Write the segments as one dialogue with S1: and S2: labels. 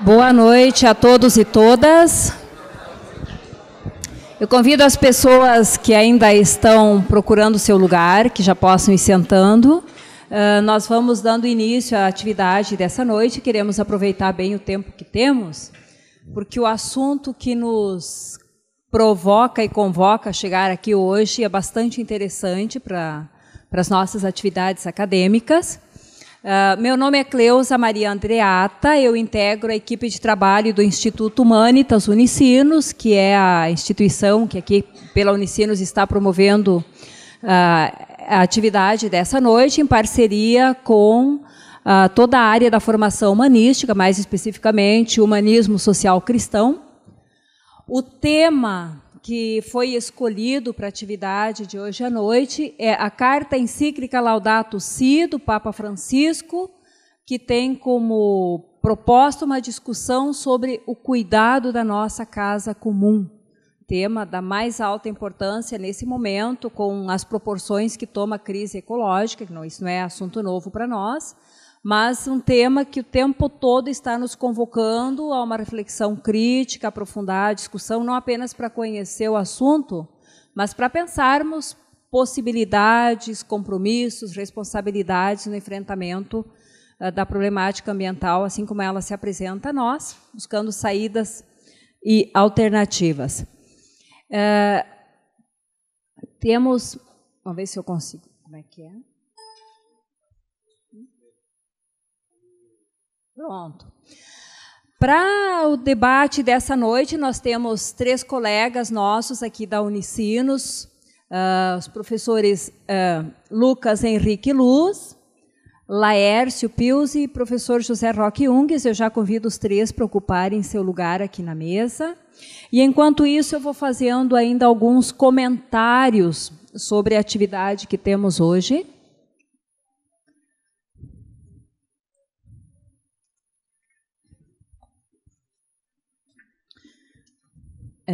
S1: Boa noite a todos e todas. Eu convido as pessoas que ainda estão procurando seu lugar, que já possam ir sentando. Nós vamos dando início à atividade dessa noite. Queremos aproveitar bem o tempo que temos, porque o assunto que nos provoca e convoca a chegar aqui hoje é bastante interessante para as nossas atividades acadêmicas. Meu nome é Cleusa Maria Andreata, eu integro a equipe de trabalho do Instituto Humanitas Unicinos, que é a instituição que aqui pela Unicinos está promovendo a atividade dessa noite, em parceria com toda a área da formação humanística, mais especificamente o humanismo social cristão. O tema que foi escolhido para a atividade de hoje à noite é a carta encíclica Laudato Si, do Papa Francisco, que tem como proposta uma discussão sobre o cuidado da nossa casa comum, tema da mais alta importância nesse momento, com as proporções que toma a crise ecológica, que isso não é assunto novo para nós, mas um tema que o tempo todo está nos convocando a uma reflexão crítica, aprofundar a discussão, não apenas para conhecer o assunto, mas para pensarmos possibilidades, compromissos, responsabilidades no enfrentamento da problemática ambiental, assim como ela se apresenta a nós, buscando saídas e alternativas. Temos... Vamos ver se eu consigo. Como é que é? Pronto. Para o debate dessa noite, nós temos 3 colegas nossos aqui da Unicinos, os professores Lucas Henrique Luz, Laércio Pius e professor José Roque Ungues. Eu já convido os 3 para ocuparem seu lugar aqui na mesa. E, enquanto isso, eu vou fazendo ainda alguns comentários sobre a atividade que temos hoje.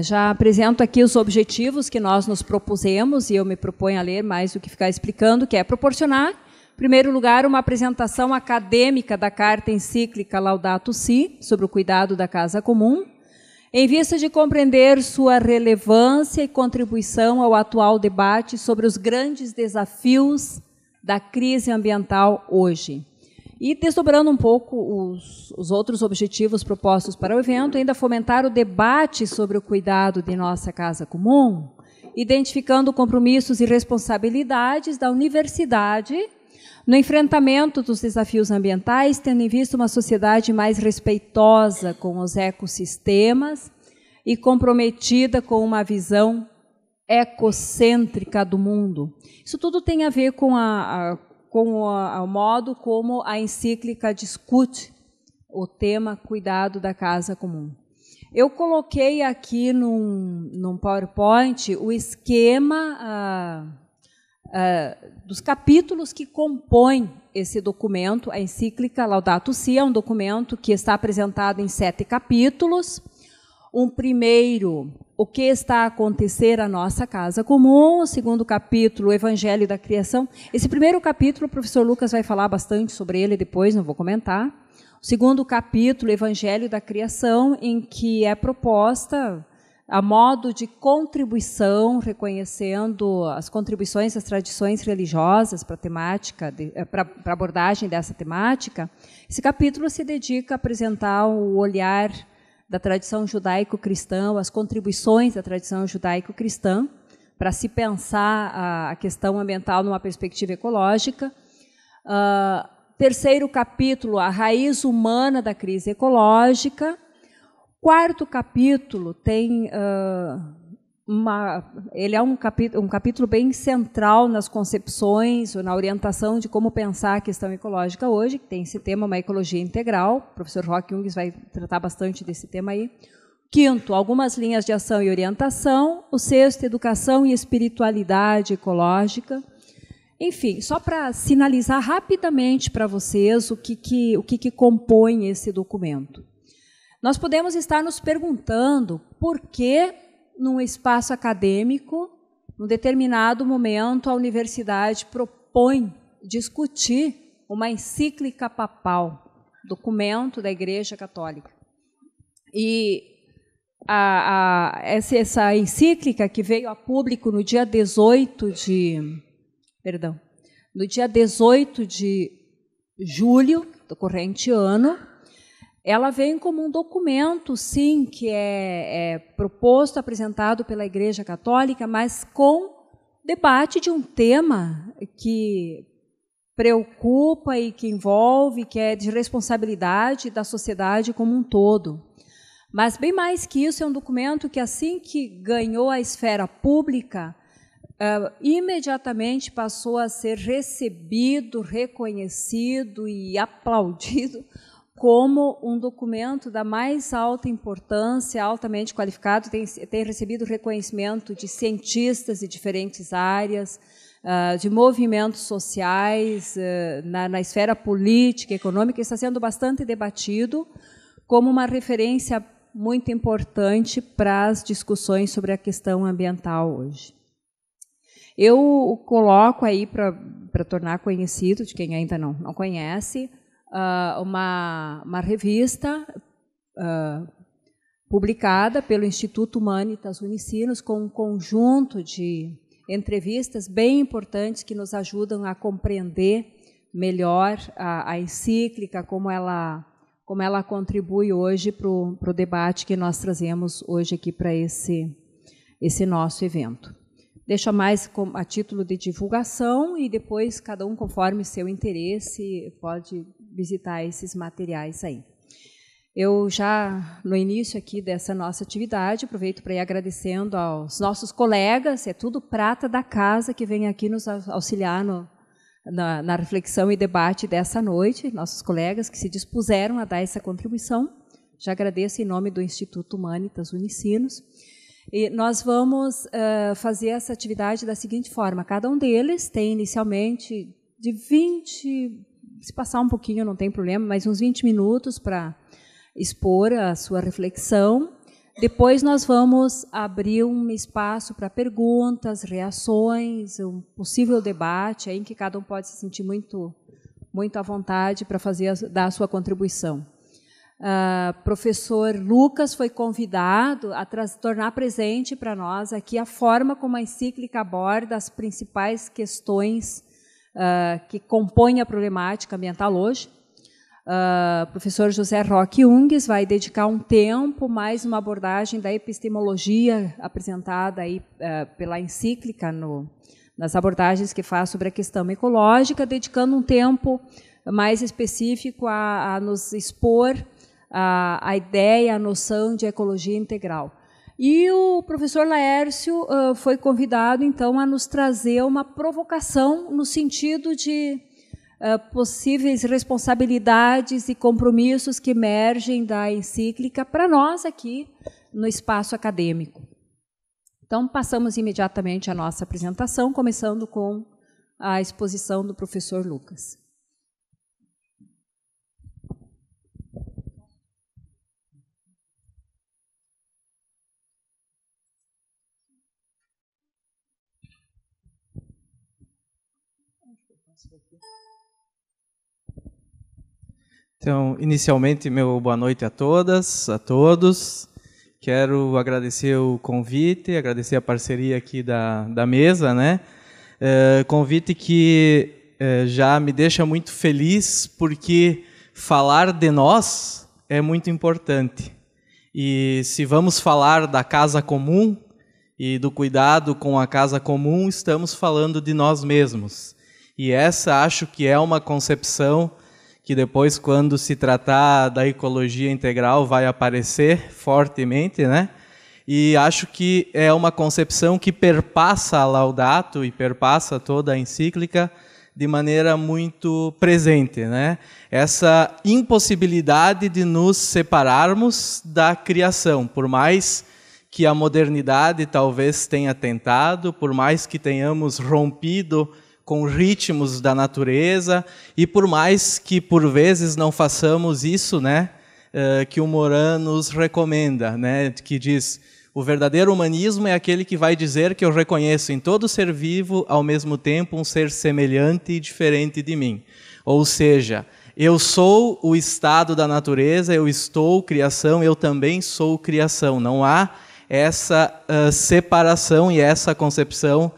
S1: Já apresento aqui os objetivos que nós nos propusemos, e eu me proponho a ler mais do que ficar explicando, que é proporcionar, em primeiro lugar, uma apresentação acadêmica da carta encíclica Laudato Si, sobre o cuidado da casa comum, em vista de compreender sua relevância e contribuição ao atual debate sobre os grandes desafios da crise ambiental hoje. E, desdobrando um pouco os outros objetivos propostos para o evento, ainda fomentar o debate sobre o cuidado de nossa casa comum, identificando compromissos e responsabilidades da universidade no enfrentamento dos desafios ambientais, tendo em vista uma sociedade mais respeitosa com os ecossistemas e comprometida com uma visão ecocêntrica do mundo. Isso tudo tem a ver com o modo como a encíclica discute o tema cuidado da casa comum. Eu coloquei aqui num PowerPoint o esquema dos capítulos que compõem esse documento. A encíclica Laudato Si é um documento que está apresentado em 7 capítulos. Um primeiro, o que está a acontecer à nossa casa comum. O segundo capítulo, o Evangelho da Criação. Esse primeiro capítulo, o professor Lucas vai falar bastante sobre ele depois, não vou comentar. O segundo capítulo, Evangelho da Criação, em que é proposta a modo de contribuição, reconhecendo as contribuições das tradições religiosas para a temática, para a abordagem dessa temática. Esse capítulo se dedica a apresentar o olhar da tradição judaico-cristã, as contribuições da tradição judaico-cristã, para se pensar a questão ambiental numa perspectiva ecológica. Terceiro capítulo, a raiz humana da crise ecológica. Quarto capítulo tem ele é um capítulo bem central nas concepções ou na orientação de como pensar a questão ecológica hoje, que tem esse tema, uma ecologia integral. O professor Roque Ungues vai tratar bastante desse tema aí. Quinto, algumas linhas de ação e orientação. O sexto, educação e espiritualidade ecológica. Enfim, só para sinalizar rapidamente para vocês o que compõe esse documento. Nós podemos estar nos perguntando por que, num espaço acadêmico, num determinado momento, a universidade propõe discutir uma encíclica papal, documento da Igreja Católica. E essa encíclica que veio a público no dia 18 de julho do corrente ano, ela vem como um documento, sim, que é proposto, apresentado pela Igreja Católica, mas com debate de um tema que preocupa e que envolve, que é de responsabilidade da sociedade como um todo. Mas, bem mais que isso, é um documento que, assim que ganhou a esfera pública, imediatamente passou a ser recebido, reconhecido e aplaudido como um documento da mais alta importância, altamente qualificado, tem recebido reconhecimento de cientistas de diferentes áreas, de movimentos sociais, na esfera política, econômica, está sendo bastante debatido como uma referência muito importante para as discussões sobre a questão ambiental hoje. Eu coloco aí, para tornar conhecido, de quem ainda não conhece, uma revista publicada pelo Instituto Humanitas Unicinos, com um conjunto de entrevistas bem importantes que nos ajudam a compreender melhor a encíclica, como ela contribui hoje para o debate que nós trazemos hoje aqui para esse nosso evento. Deixa mais a título de divulgação e depois cada um, conforme seu interesse, pode visitar esses materiais aí. Eu já, no início aqui dessa nossa atividade, aproveito para ir agradecendo aos nossos colegas, é tudo prata da casa que vem aqui nos auxiliar na reflexão e debate dessa noite, nossos colegas que se dispuseram a dar essa contribuição. Já agradeço em nome do Instituto Humanitas Unicinos. E nós vamos fazer essa atividade da seguinte forma: cada um deles tem inicialmente de 20, se passar um pouquinho não tem problema, mas uns 20 minutos para expor a sua reflexão. Depois nós vamos abrir um espaço para perguntas, reações, um possível debate, aí em que cada um pode se sentir muito à vontade para dar a sua contribuição. Professor Lucas foi convidado a tornar presente para nós aqui a forma como a encíclica aborda as principais questões que compõem a problemática ambiental hoje. Professor José Roque Ungues vai dedicar um tempo, mais uma abordagem da epistemologia apresentada aí, pela encíclica nas abordagens que faz sobre a questão ecológica, dedicando um tempo mais específico a nos expor a ideia, a noção de ecologia integral. E o professor Laércio foi convidado, então, a nos trazer uma provocação no sentido de possíveis responsabilidades e compromissos que emergem da encíclica para nós aqui no espaço acadêmico. Então, passamos imediatamente à nossa apresentação, começando com a exposição do professor Lucas.
S2: Então, inicialmente, meu boa noite a todas, a todos. Quero agradecer o convite, agradecer a parceria aqui da mesa, né? Convite que já me deixa muito feliz, porque falar de nós é muito importante. E se vamos falar da casa comum e do cuidado com a casa comum, estamos falando de nós mesmos. E essa acho que é uma concepção que depois, quando se tratar da ecologia integral, vai aparecer fortemente, né? E acho que é uma concepção que perpassa a Laudato e perpassa toda a encíclica de maneira muito presente, né? Essa impossibilidade de nos separarmos da criação, por mais que a modernidade talvez tenha tentado, por mais que tenhamos rompido com ritmos da natureza, e por mais que por vezes não façamos isso, né, que o Morin nos recomenda, né, que diz: o verdadeiro humanismo é aquele que vai dizer que eu reconheço em todo ser vivo, ao mesmo tempo, um ser semelhante e diferente de mim. Ou seja, Eu sou o estado da natureza, eu estou criação, eu também sou criação. Não há essa separação e essa concepção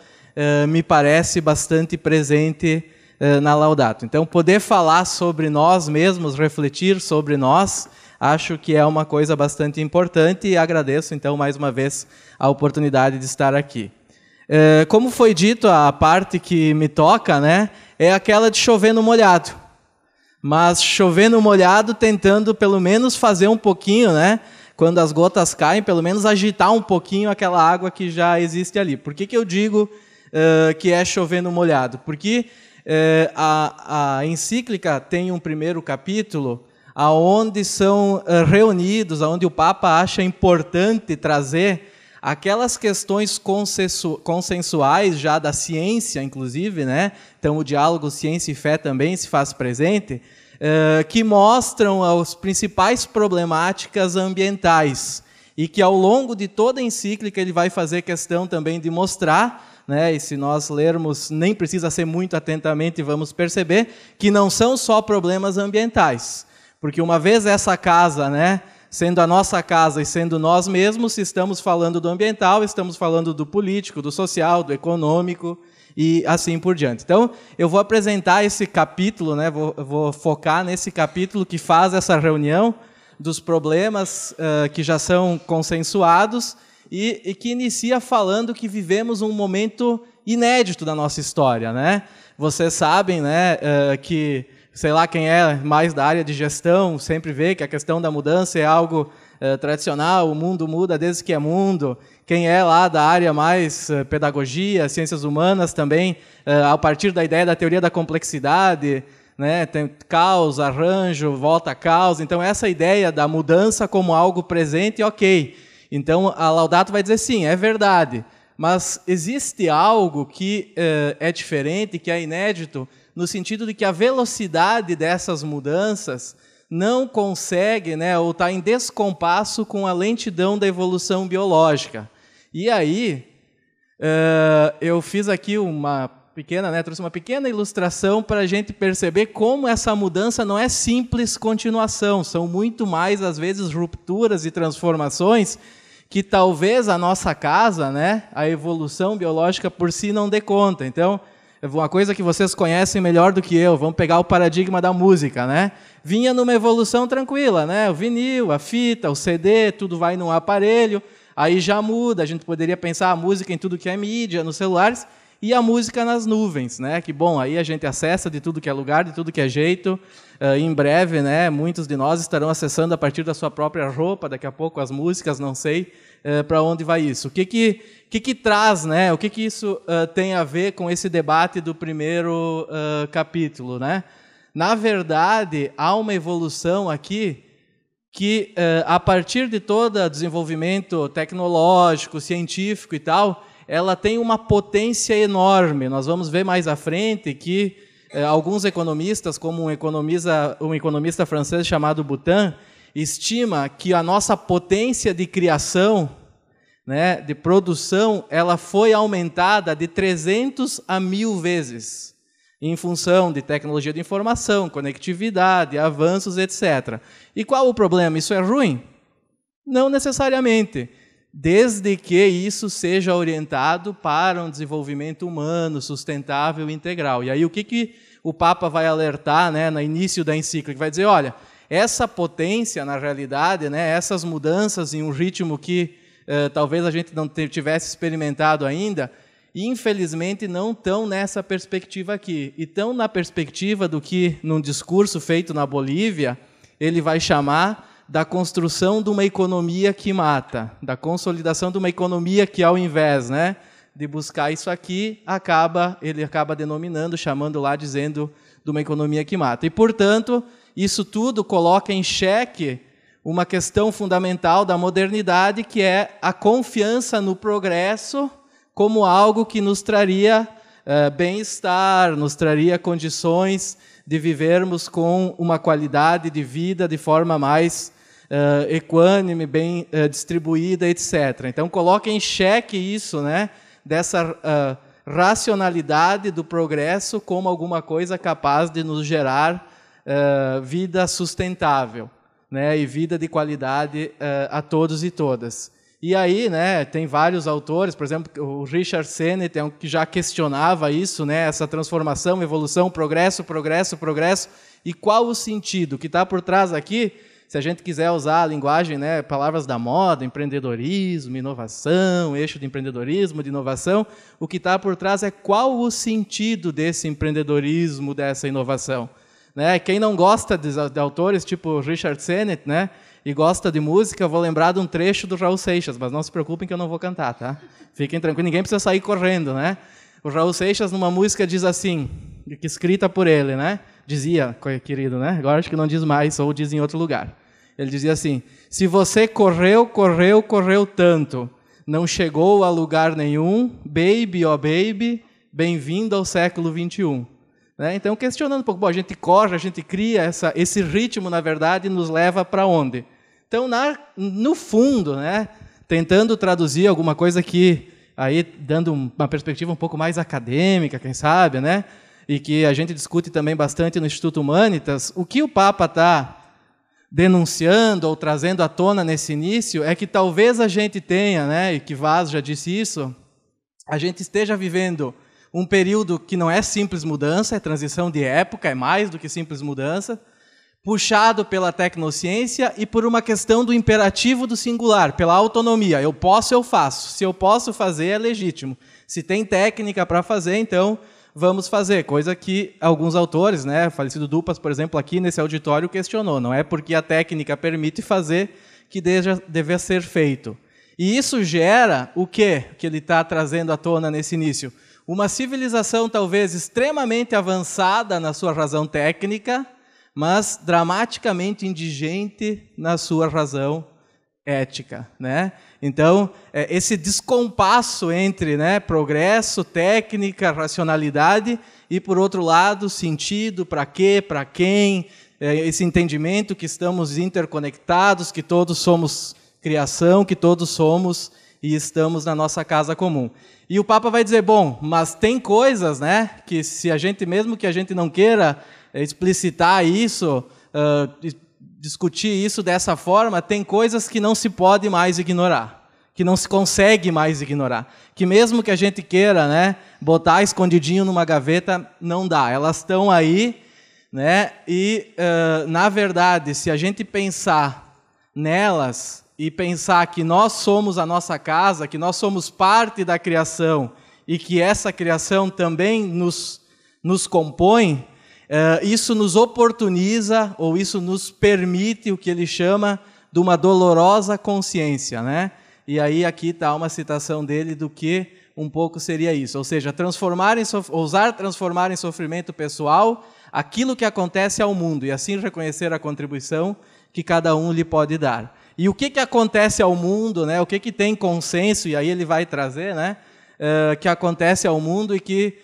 S2: me parece bastante presente na Laudato. Então, poder falar sobre nós mesmos, refletir sobre nós, acho que é uma coisa bastante importante e agradeço, então, mais uma vez, a oportunidade de estar aqui. Como foi dito, a parte que me toca, né, é aquela de chover no molhado. Mas chover no molhado tentando, pelo menos, fazer um pouquinho, né, quando as gotas caem, pelo menos agitar um pouquinho aquela água que já existe ali. Por que eu digo que é chover no molhado? Porque a encíclica tem um primeiro capítulo onde são reunidos, onde o Papa acha importante trazer aquelas questões consensuais já da ciência, inclusive, né? Então o diálogo ciência e fé também se faz presente, que mostram as principais problemáticas ambientais e que ao longo de toda a encíclica ele vai fazer questão também de mostrar, né? E se nós lermos, nem precisa ser muito atentamente, vamos perceber que não são só problemas ambientais, porque uma vez essa casa, né, sendo a nossa casa e sendo nós mesmos, se estamos falando do ambiental, estamos falando do político, do social, do econômico e assim por diante. Então, eu vou apresentar esse capítulo, né, vou focar nesse capítulo que faz essa reunião dos problemas que já são consensuados e que inicia falando que vivemos um momento inédito da nossa história, né? Vocês sabem, né, que sei lá, quem é mais da área de gestão sempre vê que a questão da mudança é algo tradicional, o mundo muda desde que é mundo. Quem é lá da área mais pedagogia, ciências humanas também, a partir da ideia da teoria da complexidade, né, tem caos, arranjo, volta a caos. Então, essa ideia da mudança como algo presente, ok. Então, a Laudato vai dizer sim, é verdade. Mas existe algo que é diferente, que é inédito, no sentido de que a velocidade dessas mudanças não consegue, né, ou está em descompasso com a lentidão da evolução biológica. E aí, eu fiz aqui uma pequena, né, trouxe uma pequena ilustração para a gente perceber como essa mudança não é simples continuação, são muito mais, às vezes, rupturas e transformações que talvez a nossa casa, né, a evolução biológica por si não dê conta. Então, uma coisa que vocês conhecem melhor do que eu, vamos pegar o paradigma da música, né? Vinha numa evolução tranquila, né? O vinil, a fita, o CD, tudo vai num aparelho, aí já muda, a gente poderia pensar a música em tudo que é mídia, nos celulares, e a música nas nuvens, né? Que bom, aí a gente acessa de tudo que é lugar, de tudo que é jeito. Em breve, né, muitos de nós estarão acessando a partir da sua própria roupa, daqui a pouco as músicas, não sei para onde vai isso. O que traz, né? O que isso tem a ver com esse debate do primeiro capítulo, né? Na verdade, há uma evolução aqui que, a partir de todo desenvolvimento tecnológico, científico e tal, ela tem uma potência enorme. Nós vamos ver mais à frente que alguns economistas, como um economista francês chamado Boutin, estima que a nossa potência de criação, né, de produção, ela foi aumentada de 300 a 1000 vezes, em função de tecnologia de informação, conectividade, avanços, etc. E qual o problema? Isso é ruim? Não necessariamente, desde que isso seja orientado para um desenvolvimento humano, sustentável e integral. E aí o que o Papa vai alertar, né, no início da encíclica? Vai dizer, olha, essa potência, na realidade, né, essas mudanças em um ritmo que talvez a gente não tivesse experimentado ainda, infelizmente não estão nessa perspectiva aqui. E estão na perspectiva do que, num discurso feito na Bolívia, ele vai chamar da construção de uma economia que mata, da consolidação de uma economia que, ao invés, né, de buscar isso aqui, ele acaba denominando, chamando lá, dizendo de uma economia que mata. E, portanto, isso tudo coloca em xeque uma questão fundamental da modernidade, que é a confiança no progresso como algo que nos traria bem-estar, nos traria condições de vivermos com uma qualidade de vida de forma mais equânime, bem distribuída, etc. Então, coloca em xeque isso, né, dessa racionalidade do progresso como alguma coisa capaz de nos gerar vida sustentável, né, e vida de qualidade a todos e todas. E aí, né, tem vários autores, por exemplo, o Richard Sennett é um que já questionava isso, né, essa transformação, evolução, progresso, progresso, progresso, e qual o sentido que está por trás aqui, se a gente quiser usar a linguagem, né, palavras da moda, empreendedorismo, inovação, eixo de empreendedorismo, de inovação, o que está por trás é qual o sentido desse empreendedorismo, dessa inovação. Né? Quem não gosta de autores tipo Richard Sennett, né, e gosta de música, eu vou lembrar de um trecho do Raul Seixas, mas não se preocupem que eu não vou cantar, tá? Fiquem tranquilos, ninguém precisa sair correndo, né? O Raul Seixas, numa música, diz assim, escrita por ele, né? Dizia, querido, né? Agora acho que não diz mais, ou diz em outro lugar. Ele dizia assim, se você correu, correu, correu tanto, não chegou a lugar nenhum, baby, ó baby, bem-vindo ao século XXI. Né? Então, questionando um pouco, bom, a gente corre, a gente cria, esse ritmo, na verdade, nos leva para onde? Então, no fundo, né, tentando traduzir alguma coisa que, aí, dando uma perspectiva um pouco mais acadêmica, quem sabe, né, e que a gente discute também bastante no Instituto Humanitas, o que o Papa está denunciando ou trazendo à tona nesse início é que talvez a gente tenha, né, e que Vaz já disse isso, a gente esteja vivendo um período que não é simples mudança, é transição de época, é mais do que simples mudança, puxado pela tecnociência e por uma questão do imperativo do singular, pela autonomia. Eu posso, eu faço. Se eu posso fazer, é legítimo. Se tem técnica para fazer, então vamos fazer. Coisa que alguns autores, né, falecido Dupas, por exemplo, aqui nesse auditório questionou. Não é porque a técnica permite fazer que deve ser feito. E isso gera o quê? Que ele está trazendo à tona nesse início? Uma civilização talvez extremamente avançada na sua razão técnica, mas dramaticamente indigente na sua razão ética, né? Então, esse descompasso entre, né, progresso, técnica, racionalidade e, por outro lado, sentido, para quê, para quem, esse entendimento que estamos interconectados, que todos somos criação, que todos somos e estamos na nossa casa comum. E o Papa vai dizer, bom, mas tem coisas, né, que se a gente, mesmo que a gente não queira explicitar isso, discutir isso dessa forma, tem coisas que não se pode mais ignorar, que não se consegue mais ignorar, que mesmo que a gente queira, né, botar escondidinho numa gaveta, não dá, elas estão aí, né, e, na verdade, se a gente pensar nelas e pensar que nós somos a nossa casa, que nós somos parte da criação e que essa criação também nos compõe, isso nos oportuniza, ou isso nos permite o que ele chama de uma dolorosa consciência, né? E aí aqui está uma citação dele do que um pouco seria isso, ou seja, ousar transformar em sofrimento pessoal aquilo que acontece ao mundo e assim reconhecer a contribuição que cada um lhe pode dar. E o que acontece ao mundo, né? O que tem consenso, e aí ele vai trazer, né? Que acontece ao mundo e que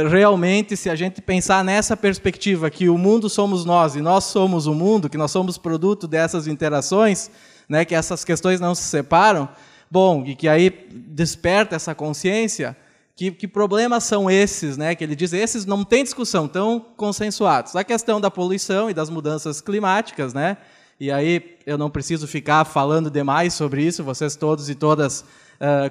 S2: realmente, se a gente pensar nessa perspectiva, que o mundo somos nós e nós somos o mundo, que nós somos produto dessas interações, né? Que essas questões não se separam, bom, e que aí desperta essa consciência, que problemas são esses, né? Que ele diz, esses não tem discussão, estão consensuados. A questão da poluição e das mudanças climáticas, né? E aí eu não preciso ficar falando demais sobre isso, vocês todos e todas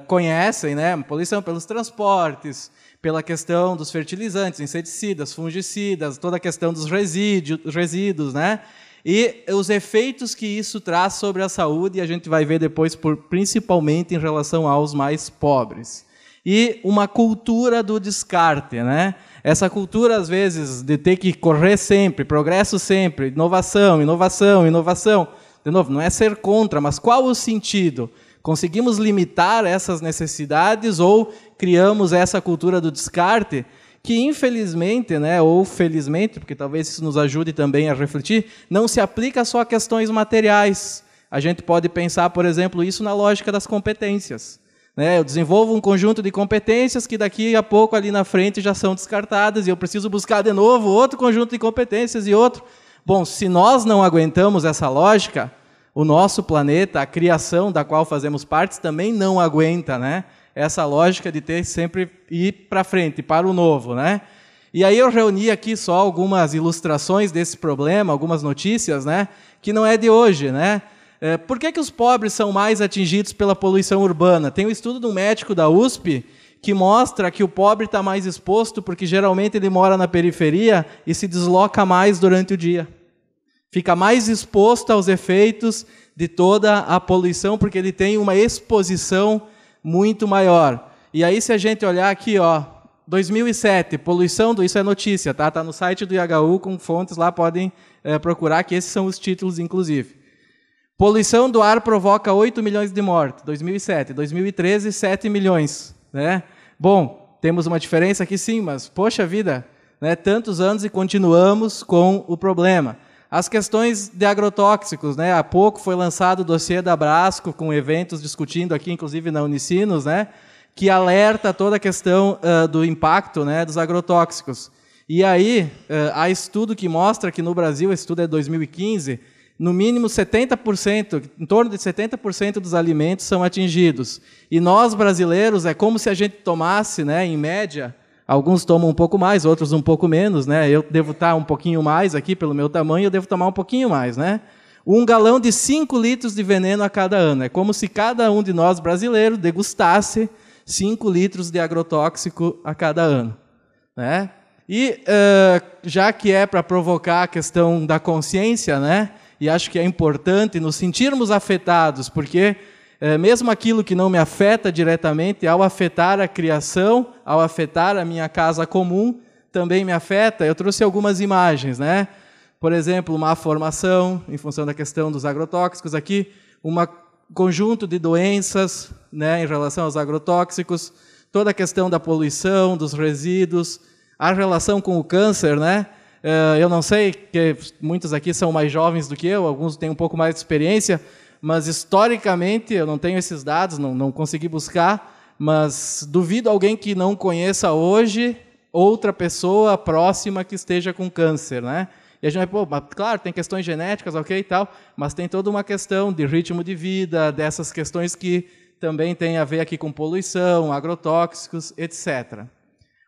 S2: conhecem, né? Poluição pelos transportes, pela questão dos fertilizantes, inseticidas, fungicidas, toda a questão dos resíduos, né? E os efeitos que isso traz sobre a saúde, a gente vai ver depois, principalmente em relação aos mais pobres. E uma cultura do descarte, né? Essa cultura, às vezes, de ter que correr sempre, progresso sempre, inovação, inovação, inovação. De novo, não é ser contra, mas qual o sentido? Conseguimos limitar essas necessidades ou criamos essa cultura do descarte que, infelizmente, né, ou felizmente, porque talvez isso nos ajude também a refletir, não se aplica só a questões materiais. A gente pode pensar, por exemplo, isso na lógica das competências. Eu desenvolvo um conjunto de competências que daqui a pouco, ali na frente, já são descartadas e eu preciso buscar de novo outro conjunto de competências e outro. Bom, se nós não aguentamos essa lógica, o nosso planeta, a criação da qual fazemos parte, também não aguenta, né? Essa lógica de ter sempre ir para frente, para o novo, né? E aí eu reuni aqui só algumas ilustrações desse problema, algumas notícias, né, que não é de hoje, né? Por que os pobres são mais atingidos pela poluição urbana? Tem um estudo de um médico da USP que mostra que o pobre está mais exposto porque geralmente ele mora na periferia e se desloca mais durante o dia. Fica mais exposto aos efeitos de toda a poluição porque ele tem uma exposição muito maior. E aí, se a gente olhar aqui, ó, 2007, poluição, isso é notícia, tá? Está no site do IHU com fontes lá, podem procurar, que esses são os títulos, inclusive. Poluição do ar provoca 8 milhões de mortes, 2007. 2013, 7 milhões. Né? Bom, temos uma diferença aqui sim, mas, poxa vida, né, tantos anos e continuamos com o problema. As questões de agrotóxicos, né? Há pouco foi lançado o dossiê da Brasco, com eventos discutindo aqui, inclusive na Unicinos, né? Que alerta toda a questão do impacto, né, dos agrotóxicos. E aí, há estudo que mostra que no Brasil, esse estudo é de 2015, no mínimo 70%, em torno de 70% dos alimentos são atingidos. E nós, brasileiros, é como se a gente tomasse, né, em média, alguns tomam um pouco mais, outros um pouco menos, né? Eu devo estar um pouquinho mais aqui, pelo meu tamanho, eu devo tomar um pouquinho mais, né? 1 galão de 5 litros de veneno a cada ano. É como se cada um de nós, brasileiros, degustasse 5 litros de agrotóxico a cada ano. Né? E, já que é para provocar a questão da consciência, né? E acho que é importante nos sentirmos afetados, porque mesmo aquilo que não me afeta diretamente, ao afetar a criação, ao afetar a minha casa comum, também me afeta. Eu trouxe algumas imagens, né? Por exemplo, má formação, em função da questão dos agrotóxicos aqui, um conjunto de doenças, né, em relação aos agrotóxicos, toda a questão da poluição, dos resíduos, a relação com o câncer, né? Eu não sei, que muitos aqui são mais jovens do que eu, alguns têm um pouco mais de experiência, mas historicamente, eu não tenho esses dados, não consegui buscar, mas duvido alguém que não conheça hoje outra pessoa próxima que esteja com câncer, né? E a gente vai, pô, claro, tem questões genéticas, ok e tal, mas tem toda uma questão de ritmo de vida, dessas questões que também tem a ver aqui com poluição, agrotóxicos, etc.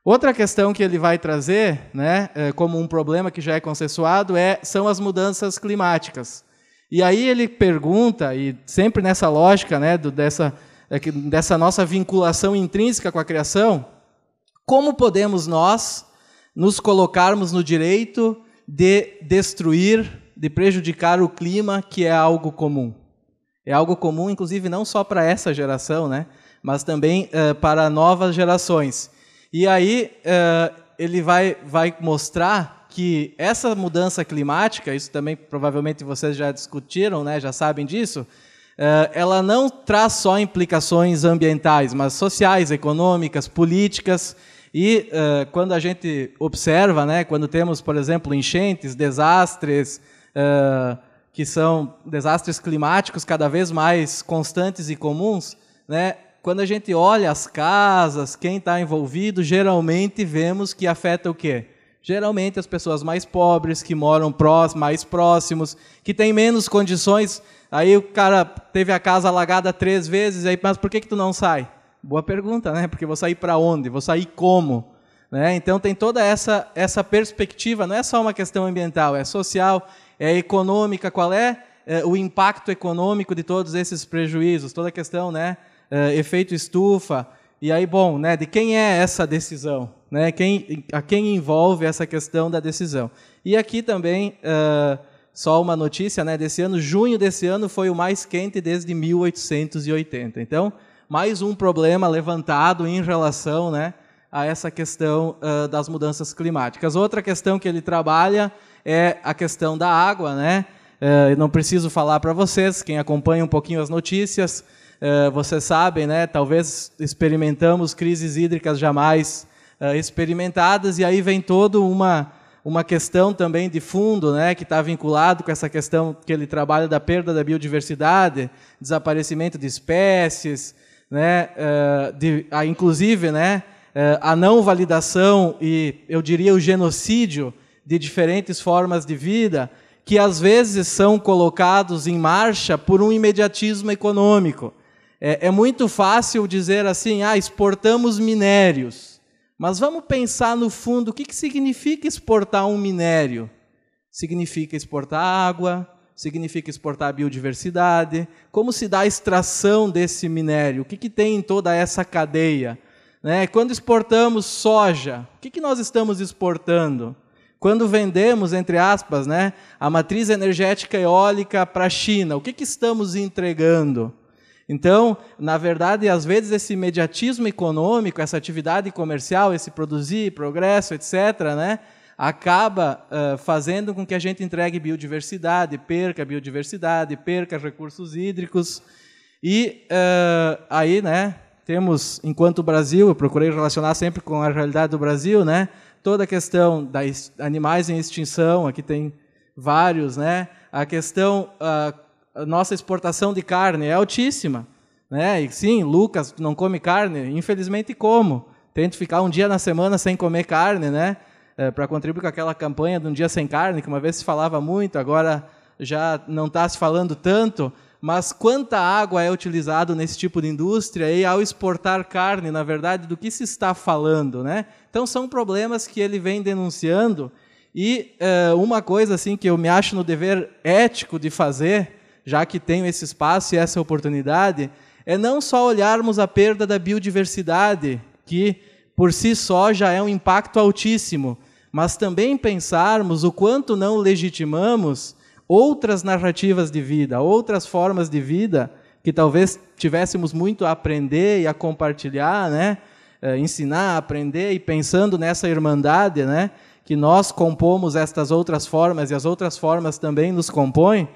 S2: Outra questão que ele vai trazer, né, como um problema que já é consensuado, são as mudanças climáticas. E aí ele pergunta, e sempre nessa lógica, né, dessa nossa vinculação intrínseca com a criação, como podemos nós nos colocarmos no direito de destruir, de prejudicar o clima, que é algo comum. É algo comum, inclusive, não só para essa geração, né, mas também para novas gerações. E aí ele vai mostrar que essa mudança climática, isso também provavelmente vocês já discutiram, né, já sabem disso, ela não traz só implicações ambientais, mas sociais, econômicas, políticas. E quando a gente observa, né, quando temos, por exemplo, enchentes, desastres, que são desastres climáticos cada vez mais constantes e comuns, né, quando a gente olha as casas, quem está envolvido, geralmente vemos que afeta o quê? Geralmente as pessoas mais pobres, que moram mais próximos, que têm menos condições. Aí o cara teve a casa alagada 3 vezes, aí, mas por que tu não sai? Boa pergunta, né? Porque vou sair para onde? Vou sair como? Né? Então tem toda essa perspectiva, não é só uma questão ambiental, é social, é econômica, qual é o impacto econômico de todos esses prejuízos, toda a questão, né? Efeito estufa, e aí, bom, né, de quem é essa decisão? Né? A quem envolve essa questão da decisão? E aqui também, só uma notícia, né, desse ano, junho desse ano foi o mais quente desde 1880. Então, mais um problema levantado em relação, né, a essa questão das mudanças climáticas. Outra questão que ele trabalha é a questão da água, né? Eu não preciso falar para vocês, quem acompanha um pouquinho as notícias, vocês sabem, né? Talvez experimentamos crises hídricas jamais experimentadas, e aí vem toda uma questão também de fundo, né? Que está vinculado com essa questão que ele trabalha da perda da biodiversidade, desaparecimento de espécies, né? Inclusive, né? A não validação e, eu diria, o genocídio de diferentes formas de vida, que às vezes são colocados em marcha por um imediatismo econômico. É muito fácil dizer assim, exportamos minérios. Mas vamos pensar no fundo, o que significa exportar um minério? Significa exportar água, significa exportar biodiversidade. Como se dá a extração desse minério? O que tem em toda essa cadeia? Né? Quando exportamos soja, o que nós estamos exportando? Quando vendemos, entre aspas, né, a matriz energética eólica para a China, o que estamos entregando? Então, na verdade, às vezes esse imediatismo econômico, essa atividade comercial, esse produzir, progresso, etc., né, acaba fazendo com que a gente entregue biodiversidade, perca recursos hídricos. E aí, né, temos, enquanto Brasil, eu procurei relacionar sempre com a realidade do Brasil, né, toda a questão dos animais em extinção, aqui tem vários, né, a questão, a nossa exportação de carne é altíssima, né, e sim, Lucas não come carne, infelizmente como, tento ficar um dia na semana sem comer carne, né, para contribuir com aquela campanha de um dia sem carne, que uma vez se falava muito, agora já não está se falando tanto, mas quanta água é utilizado nesse tipo de indústria e ao exportar carne, na verdade, do que se está falando, né? Então, são problemas que ele vem denunciando e uma coisa assim que eu me acho no dever ético de fazer, já que tenho esse espaço e essa oportunidade, é não só olharmos a perda da biodiversidade, que por si só já é um impacto altíssimo, mas também pensarmos o quanto não legitimamos outras narrativas de vida, outras formas de vida que talvez tivéssemos muito a aprender e a compartilhar, né? Ensinar, aprender e pensando nessa irmandade, né? Que nós compomos estas outras formas e as outras formas também nos compõem.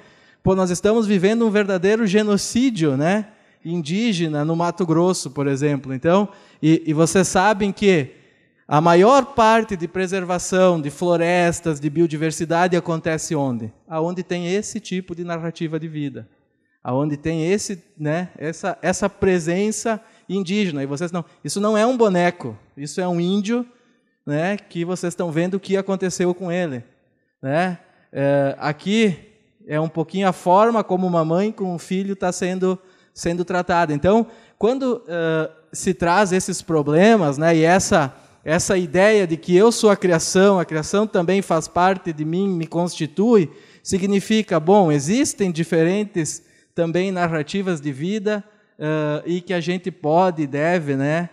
S2: Pô, nós estamos vivendo um verdadeiro genocídio, né? Indígena no Mato Grosso, por exemplo. Então, e vocês sabem que a maior parte de preservação de florestas, de biodiversidade acontece onde? Aonde tem esse tipo de narrativa de vida. Aonde tem esse, né, essa presença indígena. E vocês não, isso não é um boneco, isso é um índio, né, que vocês estão vendo o que aconteceu com ele. Né? Aqui é um pouquinho a forma como uma mãe com um filho está sendo tratada. Então, quando se traz esses problemas, né, e essa ideia de que eu sou a criação também faz parte de mim, me constitui, significa, bom, existem diferentes também narrativas de vida e que a gente pode e deve, né,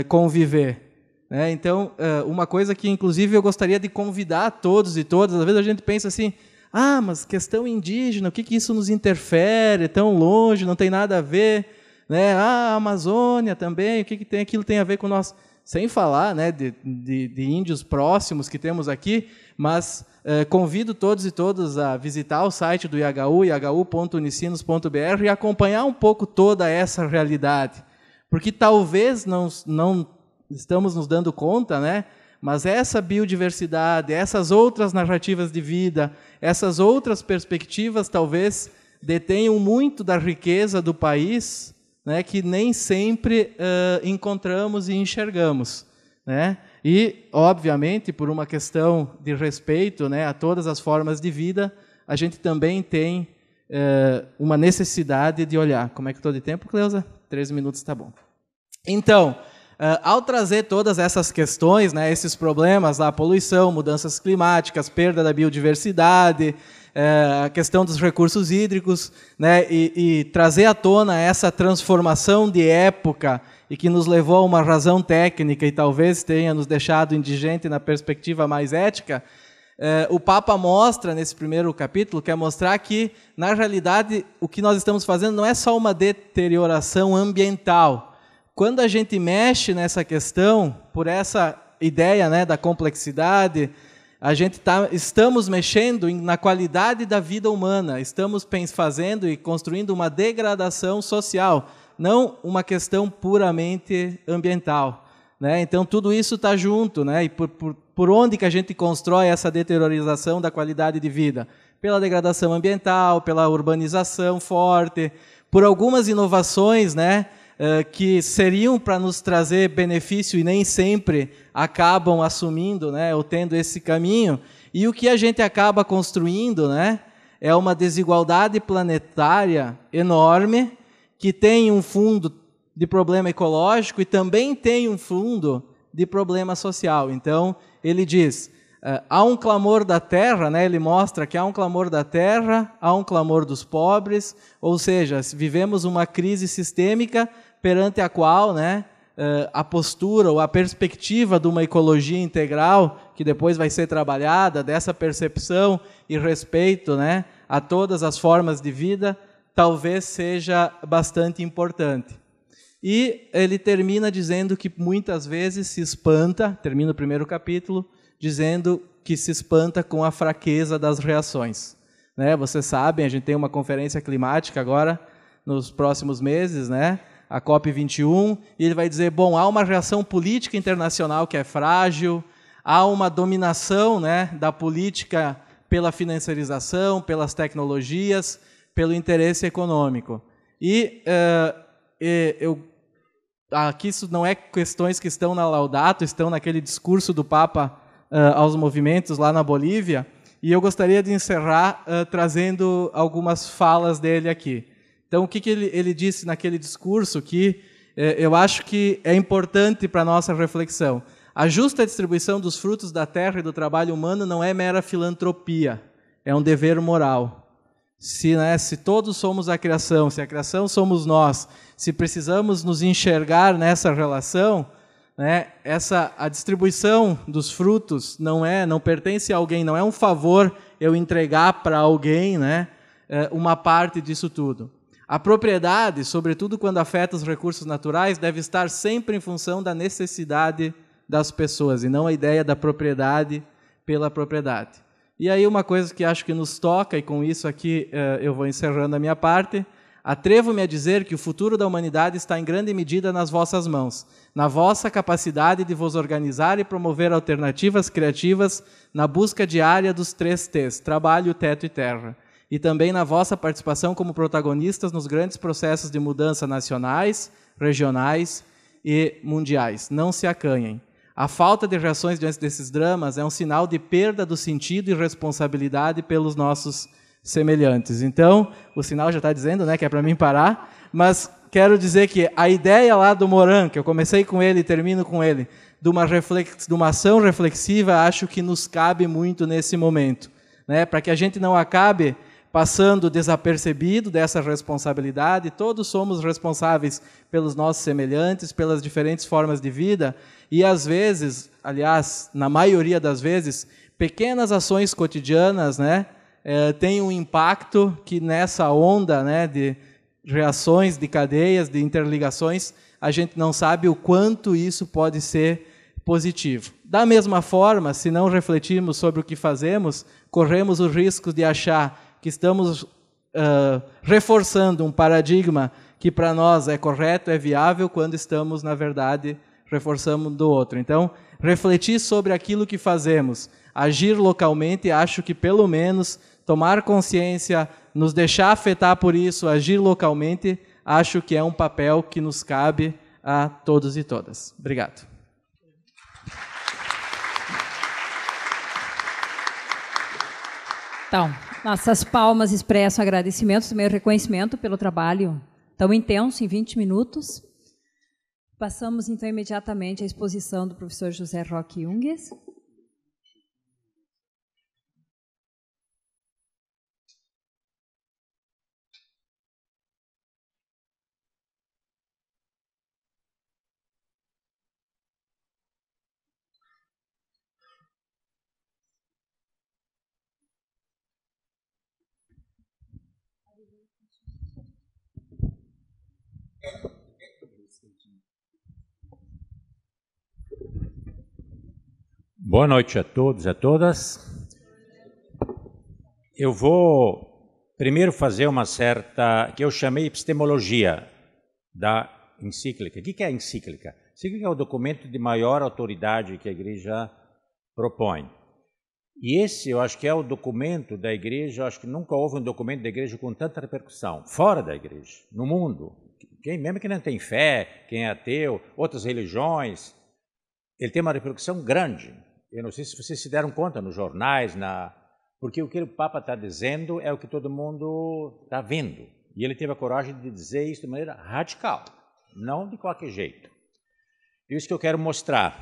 S2: conviver. Né? Então, uma coisa que, inclusive, eu gostaria de convidar todos e todas, às vezes a gente pensa assim, mas questão indígena, o que isso nos interfere, é tão longe, não tem nada a ver, né? A Amazônia também, o que tem, aquilo tem a ver com nós? Sem falar, né, de índios próximos que temos aqui, mas convido todos e todas a visitar o site do IHU, ihu.unicinos.br, e acompanhar um pouco toda essa realidade. Porque talvez não estamos nos dando conta, né, mas essa biodiversidade, essas outras narrativas de vida, essas outras perspectivas, talvez detenham muito da riqueza do país, né, que nem sempre encontramos e enxergamos. Né? E, obviamente, por uma questão de respeito, né, a todas as formas de vida, a gente também tem uma necessidade de olhar. Como é que estou de tempo, Cleusa? 13 minutos está bom. Então, ao trazer todas essas questões, né, esses problemas, a poluição, mudanças climáticas, perda da biodiversidade, a questão dos recursos hídricos, né, e trazer à tona essa transformação de época e que nos levou a uma razão técnica e talvez tenha nos deixado indigente na perspectiva mais ética, o Papa mostra, nesse primeiro capítulo, quer mostrar que, na realidade, o que nós estamos fazendo não é só uma deterioração ambiental. Quando a gente mexe nessa questão, por essa ideia, né, da complexidade, estamos mexendo na qualidade da vida humana, estamos fazendo e construindo uma degradação social, não uma questão puramente ambiental. Né? Então, tudo isso está junto. Né? E por onde que a gente constrói essa deteriorização da qualidade de vida? Pela degradação ambiental, pela urbanização forte, por algumas inovações, né, que seriam para nos trazer benefício e nem sempre acabam assumindo, né, ou tendo esse caminho. E o que a gente acaba construindo, né, é uma desigualdade planetária enorme, que tem um fundo de problema ecológico e também tem um fundo de problema social. Então, ele diz, há um clamor da terra, né? Ele mostra que há um clamor da terra, há um clamor dos pobres, ou seja, vivemos uma crise sistêmica perante a qual, né, a postura ou a perspectiva de uma ecologia integral, que depois vai ser trabalhada, dessa percepção e respeito, né, a todas as formas de vida, talvez seja bastante importante. E ele termina dizendo que muitas vezes se espanta, termina o primeiro capítulo, dizendo que se espanta com a fraqueza das reações. Né? Vocês sabem, a gente tem uma conferência climática agora, nos próximos meses, né? A COP21, e ele vai dizer, bom, há uma reação política internacional que é frágil, há uma dominação, né, da política pela financiarização, pelas tecnologias, pelo interesse econômico. E aqui isso não é questões que estão na Laudato, estão naquele discurso do Papa aos movimentos lá na Bolívia, e eu gostaria de encerrar trazendo algumas falas dele aqui. Então, o que ele disse naquele discurso que eu acho que é importante para a nossa reflexão. A justa distribuição dos frutos da terra e do trabalho humano não é mera filantropia, é um dever moral. Se todos somos a criação, se a criação somos nós, se precisamos nos enxergar nessa relação, né, a distribuição dos frutos não pertence a alguém, não é um favor eu entregar para alguém, né, uma parte disso tudo. A propriedade, sobretudo quando afeta os recursos naturais, deve estar sempre em função da necessidade das pessoas, e não a ideia da propriedade pela propriedade. E aí uma coisa que acho que nos toca, e com isso aqui eu vou encerrando a minha parte, atrevo-me a dizer que o futuro da humanidade está em grande medida nas vossas mãos, na vossa capacidade de vos organizar e promover alternativas criativas na busca diária dos 3 T's, trabalho, teto e terra, e também na vossa participação como protagonistas nos grandes processos de mudança nacionais, regionais e mundiais. Não se acanhem. A falta de reações diante desses dramas é um sinal de perda do sentido e responsabilidade pelos nossos semelhantes. Então, o sinal já está dizendo, né, que é para mim parar, mas quero dizer que a ideia lá do Morin, que eu comecei com ele e termino com ele, de uma ação reflexiva, acho que nos cabe muito nesse momento, né, para que a gente não acabe passando desapercebido dessa responsabilidade. Todos somos responsáveis pelos nossos semelhantes, pelas diferentes formas de vida, e às vezes, aliás, na maioria das vezes, pequenas ações cotidianas, né, têm um impacto que nessa onda, né, de reações, de cadeias, de interligações, a gente não sabe o quanto isso pode ser positivo. Da mesma forma, se não refletirmos sobre o que fazemos, corremos o risco de achar que estamos reforçando um paradigma que para nós é correto, é viável, quando estamos, na verdade, reforçando do outro. Então, refletir sobre aquilo que fazemos, agir localmente, acho que pelo menos tomar consciência, nos deixar afetar por isso, agir localmente, acho que é um papel que nos cabe a todos e todas. Obrigado.
S1: Então, nossas palmas expressam agradecimento, também o reconhecimento pelo trabalho tão intenso, em 20 minutos. Passamos, então, imediatamente à exposição do professor José Roque Ungues.
S3: Boa noite a todos e a todas. Eu vou primeiro fazer uma certa, que eu chamei epistemologia da encíclica. O que é a encíclica? A encíclica é o documento de maior autoridade que a Igreja propõe. E esse, eu acho que é o documento da Igreja, eu acho que nunca houve um documento da Igreja com tanta repercussão, fora da Igreja, no mundo. Mesmo que não tem fé, quem é ateu, outras religiões, ele tem uma repercussão grande. Eu não sei se vocês se deram conta nos jornais, porque o que o Papa está dizendo é o que todo mundo está vendo. E ele teve a coragem de dizer isso de maneira radical, não de qualquer jeito. Isso que eu quero mostrar.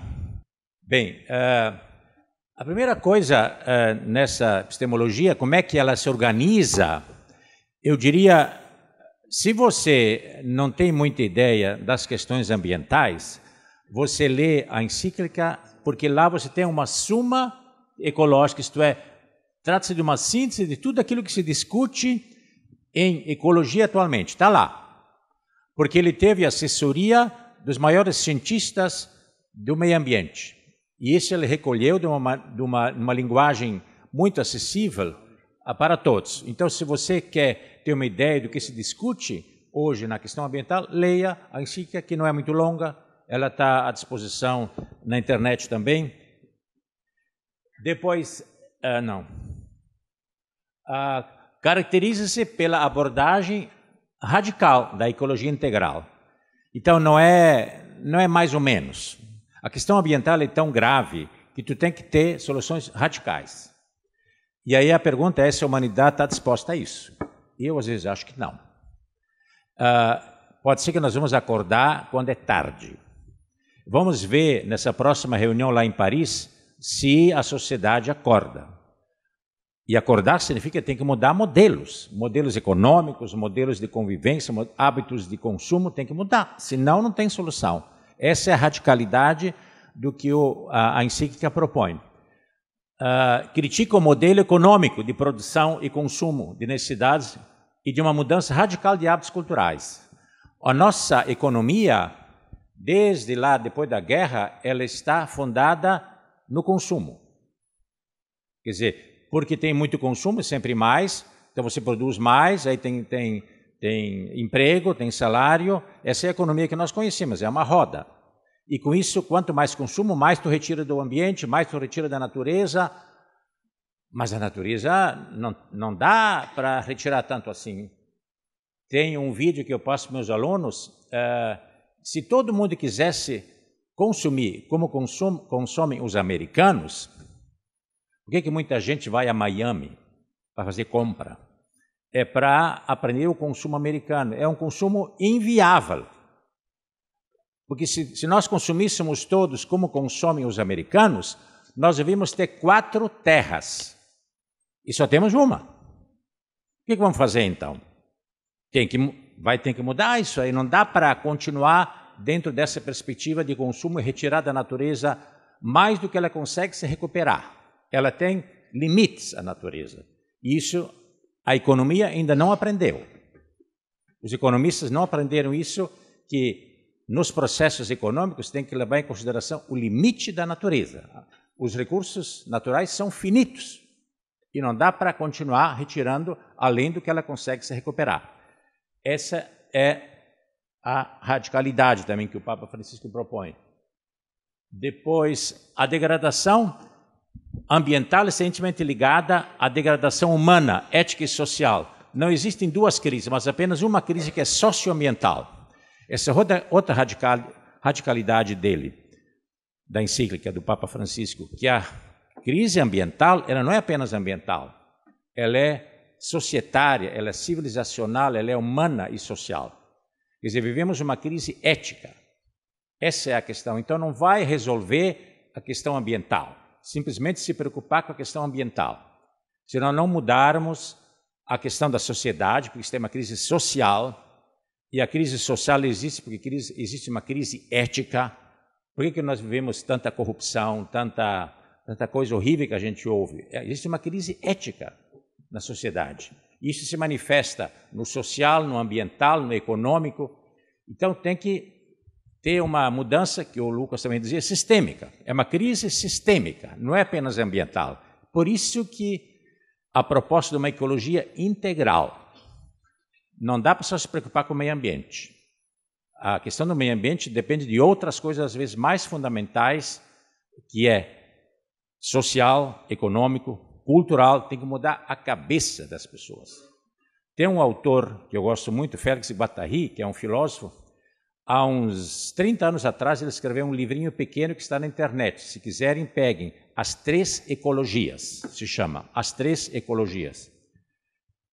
S3: Bem, a primeira coisa nessa epistemologia, como é que ela se organiza, eu diria, se você não tem muita ideia das questões ambientais, você lê a encíclica, porque lá você tem uma suma ecológica, isto é, trata-se de uma síntese de tudo aquilo que se discute em ecologia atualmente. Está lá. Porque ele teve assessoria dos maiores cientistas do meio ambiente. E isso ele recolheu de uma linguagem muito acessível para todos. Então, se você quer ter uma ideia do que se discute hoje na questão ambiental, leia a encíclica, que não é muito longa, ela está à disposição na internet também. Depois, caracteriza-se pela abordagem radical da ecologia integral. Então, não é mais ou menos. A questão ambiental é tão grave que tu tem que ter soluções radicais. E aí a pergunta é se a humanidade está disposta a isso. Eu, às vezes, acho que não. Pode ser que nós vamos acordar quando é tarde. Vamos ver, nessa próxima reunião lá em Paris, se a sociedade acorda. E acordar significa que tem que mudar modelos econômicos, modelos de convivência, hábitos de consumo, tem que mudar, senão não tem solução. Essa é a radicalidade do que a encíclica propõe. Critica o modelo econômico de produção e consumo de necessidades e de uma mudança radical de hábitos culturais. A nossa economia, desde lá, depois da guerra, ela está fundada no consumo. Quer dizer, porque tem muito consumo, sempre mais, então você produz mais, aí tem emprego, tem salário, essa é a economia que nós conhecemos, é uma roda. E com isso, quanto mais consumo, mais tu retira do ambiente, mais tu retira da natureza, mas a natureza não dá para retirar tanto assim. Tem um vídeo que eu passo para meus alunos, se todo mundo quisesse consumir como consomem os americanos, por que muita gente vai a Miami para fazer compra? É para aprender o consumo americano. É um consumo inviável. Porque se nós consumíssemos todos como consomem os americanos, nós devíamos ter 4 terras. E só temos uma. O que vamos fazer então? Vai ter que mudar isso aí. Não dá para continuar dentro dessa perspectiva de consumo e retirar da natureza mais do que ela consegue se recuperar. Ela tem limites, a natureza. E isso a economia ainda não aprendeu. Os economistas não aprenderam isso, que nos processos econômicos tem que levar em consideração o limite da natureza. Os recursos naturais são finitos e não dá para continuar retirando além do que ela consegue se recuperar. Essa é a radicalidade também que o Papa Francisco propõe. Depois, a degradação ambiental é intimamente ligada à degradação humana, ética e social. Não existem 2 crises, mas apenas uma crise que é socioambiental. Essa é outra radicalidade dele, da encíclica do Papa Francisco, que a crise ambiental, ela não é apenas ambiental, ela é societária, ela é civilizacional, ela é humana e social. Quer dizer, vivemos uma crise ética. Essa é a questão. Então, não vai resolver a questão ambiental, simplesmente se preocupar com a questão ambiental. Se nós não mudarmos a questão da sociedade, porque tem uma crise social, e a crise social existe porque existe uma crise ética. Por que nós vivemos tanta corrupção, tanta coisa horrível que a gente ouve? Existe uma crise ética na sociedade. Isso se manifesta no social, no ambiental, no econômico. Então tem que ter uma mudança, que o Lucas também dizia, sistêmica. É uma crise sistêmica, não é apenas ambiental. Por isso que a proposta de uma ecologia integral. Não dá para só se preocupar com o meio ambiente. A questão do meio ambiente depende de outras coisas, às vezes, mais fundamentais, que é social, econômico, cultural. Tem que mudar a cabeça das pessoas. Tem um autor que eu gosto muito, Félix Guattari, que é um filósofo. Há uns 30 anos atrás, ele escreveu um livrinho pequeno que está na internet. Se quiserem, peguem. As 3 ecologias, se chama. As 3 ecologias.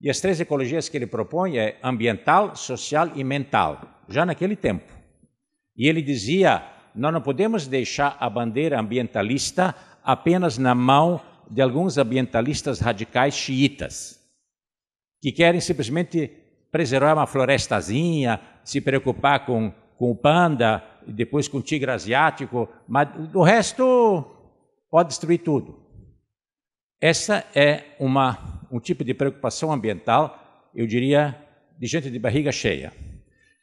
S3: E as 3 ecologias que ele propõe é ambiental, social e mental, já naquele tempo. E ele dizia nós não podemos deixar a bandeira ambientalista apenas na mão de alguns ambientalistas radicais xiitas, que querem simplesmente preservar uma florestazinha, se preocupar com o panda, e depois com o tigre asiático, mas o resto pode destruir tudo. Essa é um tipo de preocupação ambiental, eu diria, de gente de barriga cheia,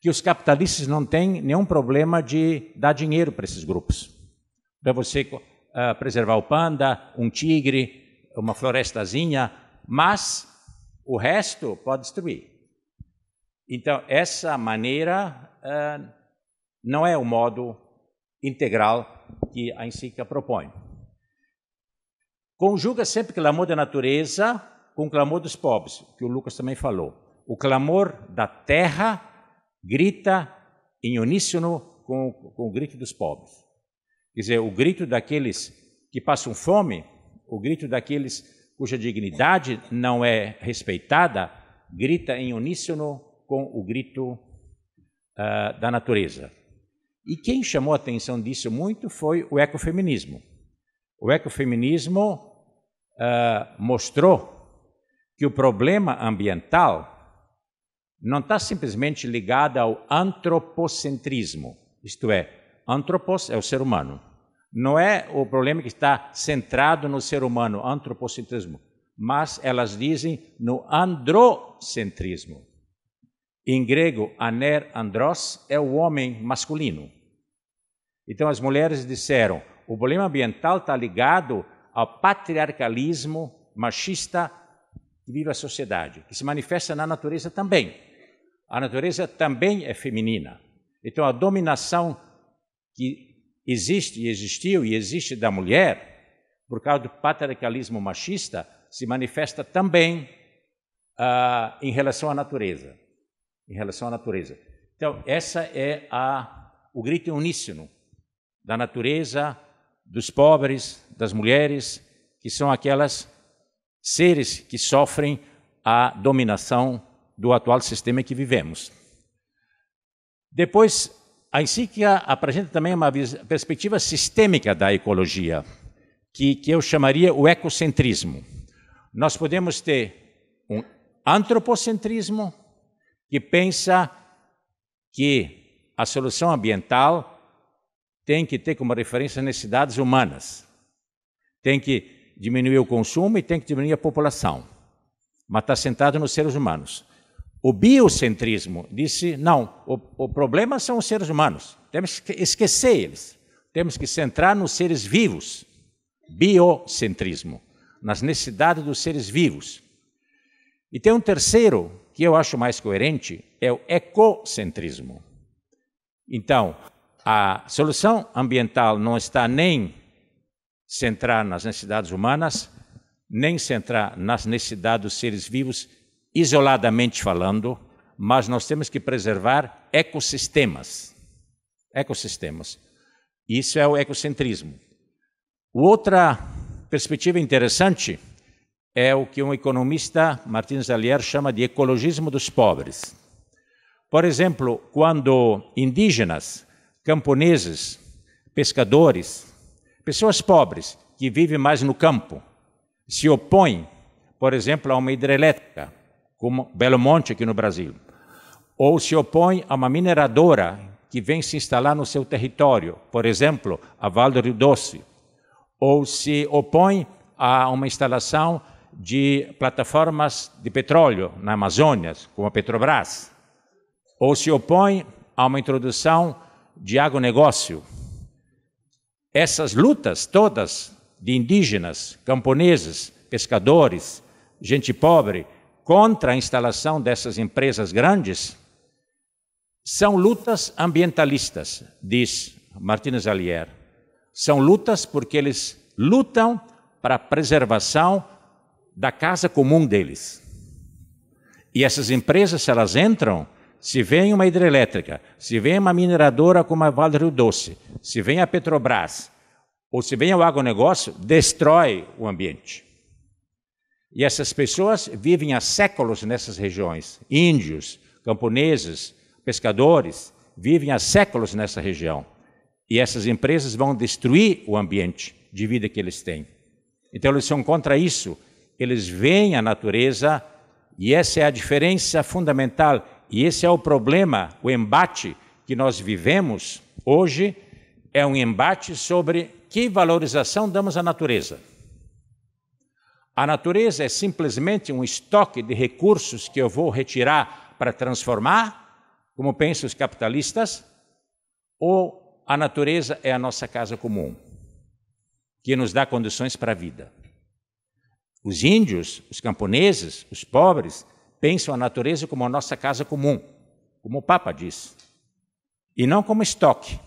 S3: que os capitalistas não têm nenhum problema de dar dinheiro para esses grupos, para você preservar o panda, um tigre, uma florestazinha, mas o resto pode destruir. Então, essa maneira não é o modo integral que a Encíclica propõe. Conjuga sempre o clamor da natureza com o clamor dos pobres, que o Lucas também falou. O clamor da terra grita em uníssono com o grito dos pobres. Quer dizer, o grito daqueles que passam fome, o grito daqueles cuja dignidade não é respeitada, grita em uníssono com o grito da natureza. E quem chamou a atenção disso muito foi o ecofeminismo. O ecofeminismo mostrou que o problema ambiental não está simplesmente ligado ao antropocentrismo, isto é, antropos é o ser humano. Não é o problema que está centrado no ser humano, antropocentrismo, mas elas dizem no androcentrismo. Em grego, aner andros é o homem masculino. Então as mulheres disseram, o problema ambiental está ligado ao patriarcalismo machista que vive a sociedade, que se manifesta na natureza também. A natureza também é feminina. Então a dominação que existe e existiu e existe da mulher, por causa do patriarcalismo machista, se manifesta também em relação à natureza. Em relação à natureza. Então, essa é o grito uníssono da natureza, dos pobres, das mulheres, que são aquelas seres que sofrem a dominação do atual sistema em que vivemos. Depois, a Encíclica apresenta também uma perspectiva sistêmica da ecologia, que eu chamaria o ecocentrismo. Nós podemos ter um antropocentrismo, que pensa que a solução ambiental tem que ter como referência as necessidades humanas. Tem que diminuir o consumo e tem que diminuir a população. Mas está centrado nos seres humanos. O biocentrismo disse, não, o problema são os seres humanos. Temos que esquecer eles. Temos que centrar nos seres vivos. Biocentrismo, nas necessidades dos seres vivos. E tem um terceiro, que eu acho mais coerente, é o ecocentrismo. Então, a solução ambiental não está nem centrar nas necessidades humanas, nem centrar nas necessidades dos seres vivos, isoladamente falando, mas nós temos que preservar ecossistemas. Ecossistemas. Isso é o ecocentrismo. Outra perspectiva interessante é o que um economista, Martins Alier, chama de ecologismo dos pobres. Por exemplo, quando indígenas, camponeses, pescadores, pessoas pobres que vivem mais no campo, se opõem, por exemplo, a uma hidrelétrica, como Belo Monte aqui no Brasil, ou se opõem a uma mineradora que vem se instalar no seu território, por exemplo, a Vale do Rio Doce, ou se opõem a uma instalação de plataformas de petróleo na Amazônia, como a Petrobras, ou se opõem a uma introdução de agronegócio. Essas lutas todas de indígenas, camponeses, pescadores, gente pobre, contra a instalação dessas empresas grandes, são lutas ambientalistas, diz Martins Alier. São lutas porque eles lutam para a preservação da casa comum deles. E essas empresas, se elas entram, se vem uma hidrelétrica, se vem uma mineradora como a Vale do Rio Doce, se vem a Petrobras, ou se vem o agronegócio, destrói o ambiente. E essas pessoas vivem há séculos nessas regiões. Índios, camponeses, pescadores, vivem há séculos nessa região. E essas empresas vão destruir o ambiente de vida que eles têm. Então, eles são contra isso. Eles veem a natureza, e essa é a diferença fundamental. E esse é o problema, o embate que nós vivemos hoje, é um embate sobre que valorização damos à natureza. A natureza é simplesmente um estoque de recursos que eu vou retirar para transformar, como pensam os capitalistas, ou a natureza é a nossa casa comum, que nos dá condições para a vida. Os índios, os camponeses, os pobres, pensam a natureza como a nossa casa comum, como o Papa diz, e não como estoque.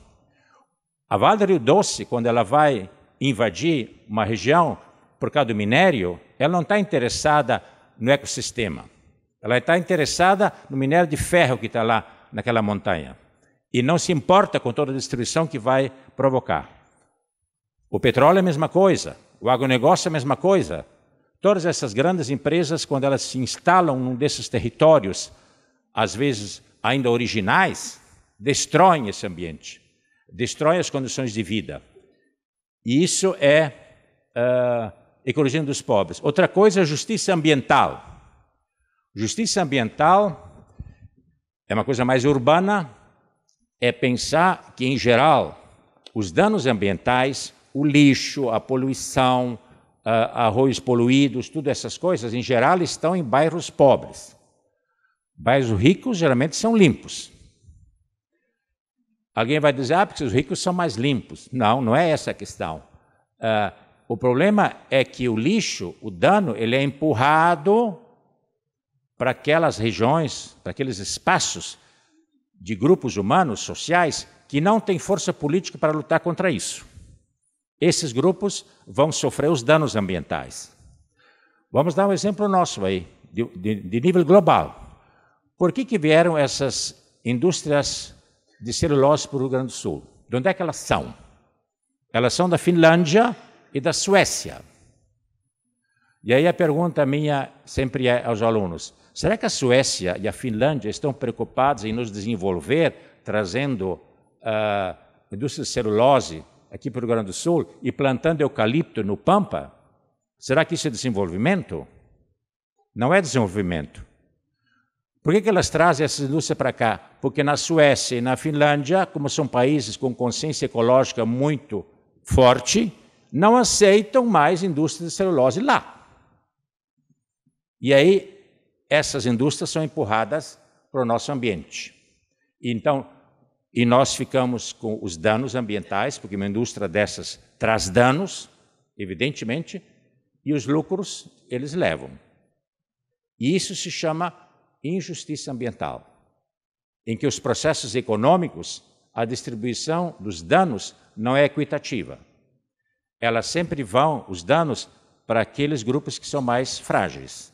S3: A Vale do Rio Doce, quando ela vai invadir uma região por causa do minério, ela não está interessada no ecossistema. Ela está interessada no minério de ferro que está lá naquela montanha. E não se importa com toda a destruição que vai provocar. O petróleo é a mesma coisa, o agronegócio é a mesma coisa. Todas essas grandes empresas, quando elas se instalam num desses territórios, às vezes ainda originais, destroem esse ambiente, destroem as condições de vida. E isso é ecologia dos pobres. Outra coisa é a justiça ambiental. Justiça ambiental é uma coisa mais urbana, é pensar que, em geral, os danos ambientais, o lixo, a poluição, arroios poluídos, tudo essas coisas, em geral, estão em bairros pobres. Bairros ricos, geralmente, são limpos. Alguém vai dizer, porque os ricos são mais limpos. Não, não é essa a questão. O problema é que o lixo, o dano, ele é empurrado para aquelas regiões, para aqueles espaços de grupos humanos, sociais, que não têm força política para lutar contra isso. Esses grupos vão sofrer os danos ambientais. Vamos dar um exemplo nosso aí, de nível global. Por que vieram essas indústrias de celulose para o Rio Grande do Sul? De onde é que elas são? Elas são da Finlândia e da Suécia. E aí a pergunta minha sempre é aos alunos, será que a Suécia e a Finlândia estão preocupados em nos desenvolver, trazendo indústria de celulose aqui para o Rio Grande do Sul e plantando eucalipto no Pampa? Será que isso é desenvolvimento? Não é desenvolvimento. Por que elas trazem essa indústria para cá? Porque na Suécia e na Finlândia, como são países com consciência ecológica muito forte, não aceitam mais indústria de celulose lá. E aí, essas indústrias são empurradas para o nosso ambiente. Então, e nós ficamos com os danos ambientais, porque uma indústria dessas traz danos, evidentemente, e os lucros eles levam. E isso se chama injustiça ambiental, em que os processos econômicos, a distribuição dos danos não é equitativa. Elas sempre vão, os danos, para aqueles grupos que são mais frágeis.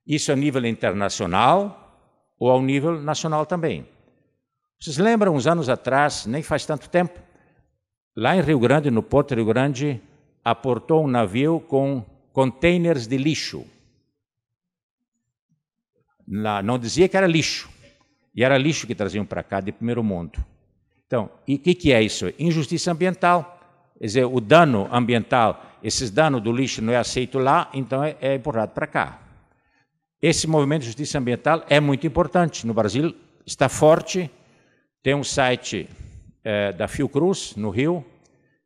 S3: Isso a nível internacional ou ao nível nacional também. Vocês lembram, uns anos atrás, nem faz tanto tempo, lá em Rio Grande, no Porto de Rio Grande, aportou um navio com containers de lixo. Não dizia que era lixo, e era lixo que traziam para cá de primeiro mundo. Então, e o que é isso? Injustiça ambiental. Quer dizer, o dano ambiental, esses danos do lixo não é aceito lá, então é empurrado para cá. Esse movimento de justiça ambiental é muito importante. No Brasil está forte. Tem um site da Fiocruz, no Rio,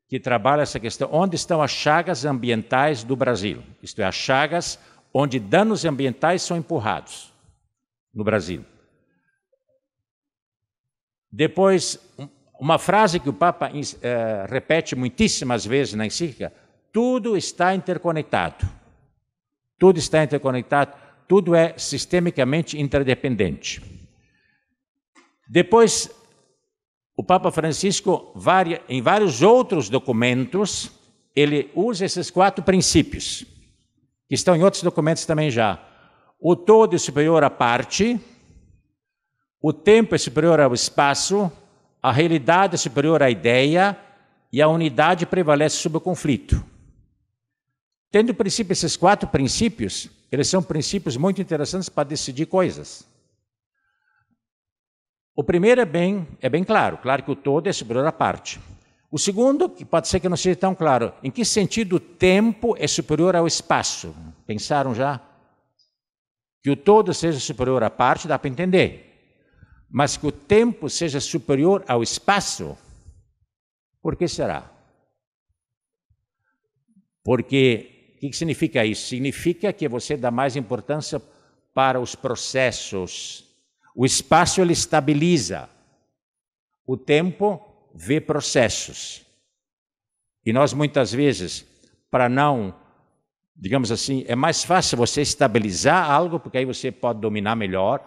S3: que trabalha essa questão. Onde estão as chagas ambientais do Brasil? Isto é, as chagas onde danos ambientais são empurrados no Brasil. Depois, uma frase que o Papa repete muitíssimas vezes na encíclica, tudo está interconectado. Tudo está interconectado, tudo é sistemicamente interdependente. Depois, o Papa Francisco, em vários outros documentos, ele usa esses 4 princípios, que estão em outros documentos também já. O todo é superior à parte, o tempo é superior ao espaço, a realidade é superior à ideia e a unidade prevalece sobre o conflito. Tendo em princípio esses 4 princípios, eles são princípios muito interessantes para decidir coisas. O primeiro é bem claro que o todo é superior à parte. O segundo, que pode ser que não seja tão claro, em que sentido o tempo é superior ao espaço? Pensaram já? Que o todo seja superior à parte, dá para entender. Mas que o tempo seja superior ao espaço, por que será? Porque, o que significa isso? Significa que você dá mais importância para os processos. O espaço, ele estabiliza. O tempo vê processos. E nós, muitas vezes, para não, digamos assim, é mais fácil você estabilizar algo, porque aí você pode dominar melhor,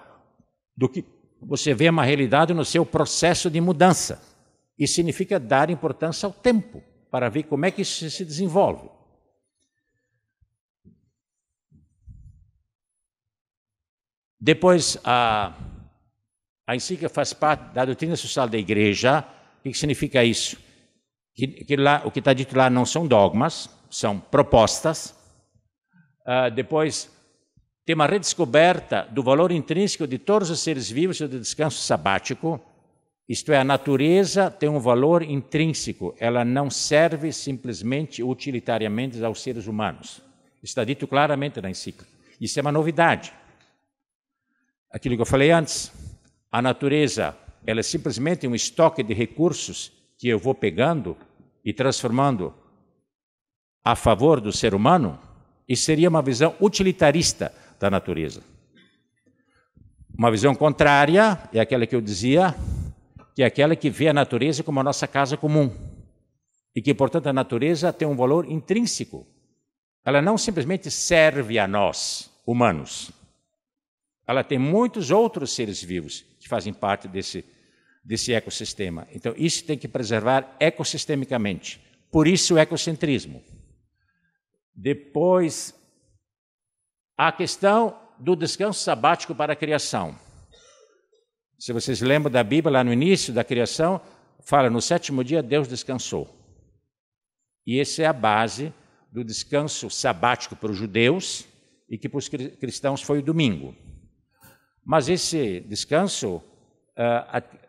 S3: do que você vê uma realidade no seu processo de mudança. Isso significa dar importância ao tempo, para ver como é que isso se desenvolve. Depois, a encíclica faz parte da doutrina social da Igreja. O que significa isso? Que lá, o que está dito lá não são dogmas, são propostas. Depois, tem uma redescoberta do valor intrínseco de todos os seres vivos e do descanso sabático. Isto é, a natureza tem um valor intrínseco, ela não serve simplesmente utilitariamente aos seres humanos. Está dito claramente na encíclica. Isso é uma novidade. Aquilo que eu falei antes, a natureza, ela é simplesmente um estoque de recursos que eu vou pegando e transformando a favor do ser humano. Isso seria uma visão utilitarista da natureza. Uma visão contrária é aquela que eu dizia, que é aquela que vê a natureza como a nossa casa comum. E que, portanto, a natureza tem um valor intrínseco. Ela não simplesmente serve a nós, humanos. Ela tem muitos outros seres vivos que fazem parte desse ecossistema. Então, isso tem que preservar ecossistemicamente. Por isso, o ecocentrismo. Depois, a questão do descanso sabático para a criação. Se vocês lembram da Bíblia, lá no início da criação, fala, no 7º dia Deus descansou. E essa é a base do descanso sabático para os judeus e que para os cristãos foi o domingo. Mas esse descanso,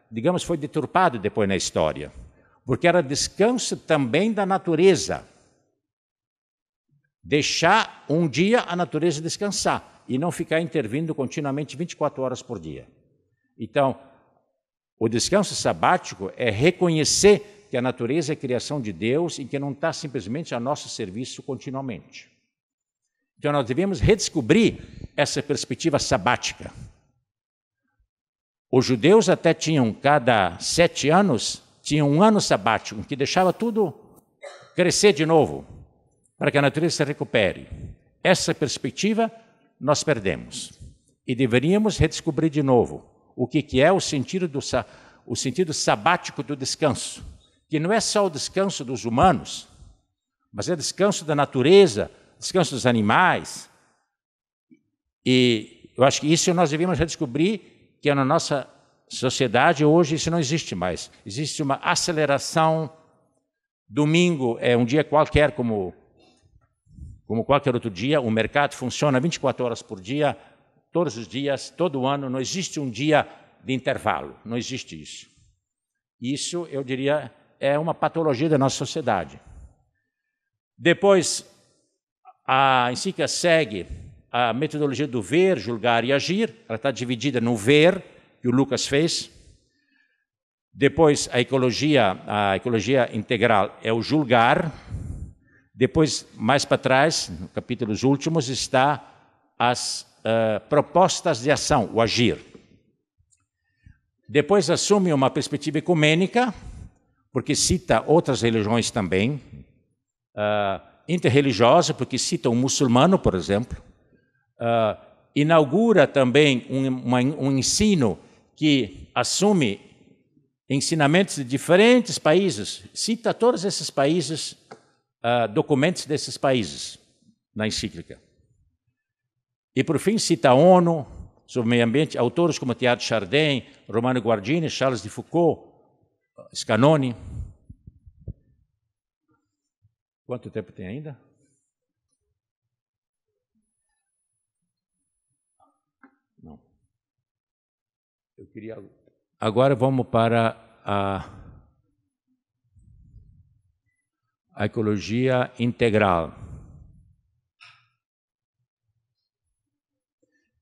S3: digamos, foi deturpado depois na história, porque era descanso também da natureza. Deixar um dia a natureza descansar e não ficar intervindo continuamente 24 horas por dia. Então, o descanso sabático é reconhecer que a natureza é criação de Deus e que não está simplesmente a nosso serviço continuamente. Então, nós devemos redescobrir essa perspectiva sabática. Os judeus até tinham, cada 7 anos, tinham um ano sabático, que deixava tudo crescer de novo, para que a natureza se recupere. Essa perspectiva nós perdemos. E deveríamos redescobrir de novo o que é o sentido sabático do descanso, que não é só o descanso dos humanos, mas é descanso da natureza, descanso dos animais. E eu acho que isso nós devíamos redescobrir, que na nossa sociedade hoje isso não existe mais. Existe uma aceleração. Domingo é um dia qualquer, como qualquer outro dia. O mercado funciona 24 horas por dia, todos os dias, todo ano. Não existe um dia de intervalo. Não existe isso. Isso, eu diria, é uma patologia da nossa sociedade. Depois, a encíclica segue a metodologia do ver, julgar e agir. Ela está dividida no ver, que o Lucas fez. Depois, a ecologia integral é o julgar. Depois, mais para trás, no capítulos últimos, está as propostas de ação, o agir. Depois assume uma perspectiva ecumênica, porque cita outras religiões também. Interreligiosa, porque cita um muçulmano, por exemplo. Inaugura também um ensino que assume ensinamentos de diferentes países, cita todos esses países, documentos desses países na encíclica. E, por fim, cita a ONU sobre meio ambiente, autores como Teilhard de Chardin, Romano Guardini, Charles de Foucault, Scanoni. Quanto tempo tem ainda? Não. Eu queria Agora vamos para a ecologia integral.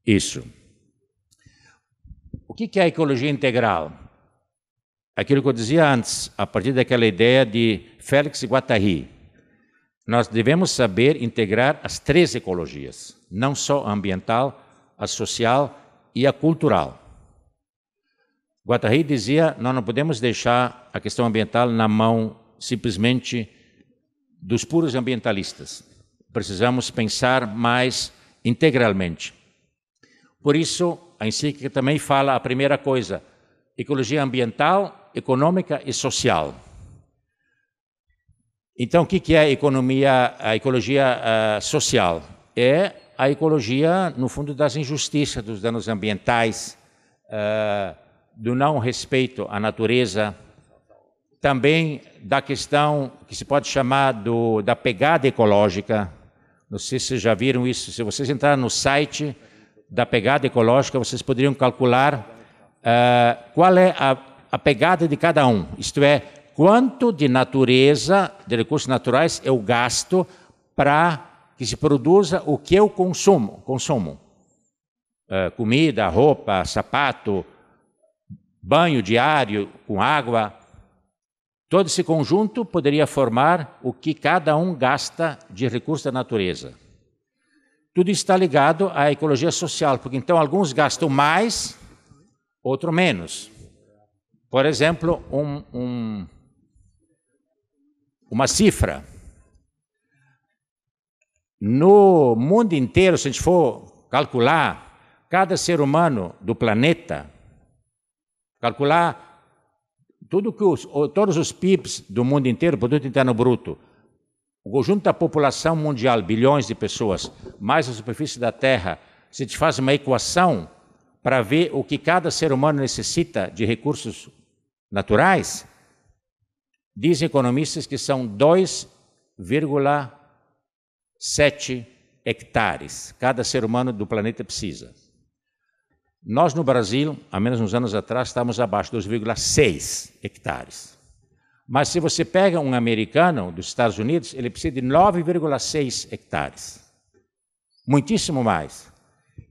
S3: Isso. O que é a ecologia integral? Aquilo que eu dizia antes, a partir daquela ideia de Félix Guattari. Nós devemos saber integrar as três ecologias, não só a ambiental, a social e a cultural. Guattari dizia, nós não podemos deixar a questão ambiental na mão simplesmente dos puros ambientalistas. Precisamos pensar mais integralmente. Por isso, a encíclica também fala a primeira coisa, ecologia ambiental, econômica e social. Então, o que é a ecologia social? É a ecologia, no fundo, das injustiças, dos danos ambientais, do não respeito à natureza, também da questão que se pode chamar da pegada ecológica. Não sei se vocês já viram isso. Se vocês entrarem no site da pegada ecológica, vocês poderiam calcular qual é a pegada de cada um. Isto é, quanto de natureza, de recursos naturais, eu gasto para que se produza o que eu consumo. Comida, roupa, sapato, banho diário com água. Todo esse conjunto poderia formar o que cada um gasta de recursos da natureza. Tudo está ligado à ecologia social, porque então alguns gastam mais, outros menos. Por exemplo, uma cifra. No mundo inteiro, se a gente for calcular, cada ser humano do planeta, calcular todos os PIBs do mundo inteiro, Produto Interno Bruto, o conjunto da população mundial, bilhões de pessoas, mais a superfície da Terra, se a gente faz uma equação para ver o que cada ser humano necessita de recursos naturais, dizem economistas que são 2,7 hectares cada ser humano do planeta precisa. Nós no Brasil, há menos uns anos atrás, estávamos abaixo de 2,6 hectares. Mas se você pega um americano dos Estados Unidos, ele precisa de 9,6 hectares. Muitíssimo mais.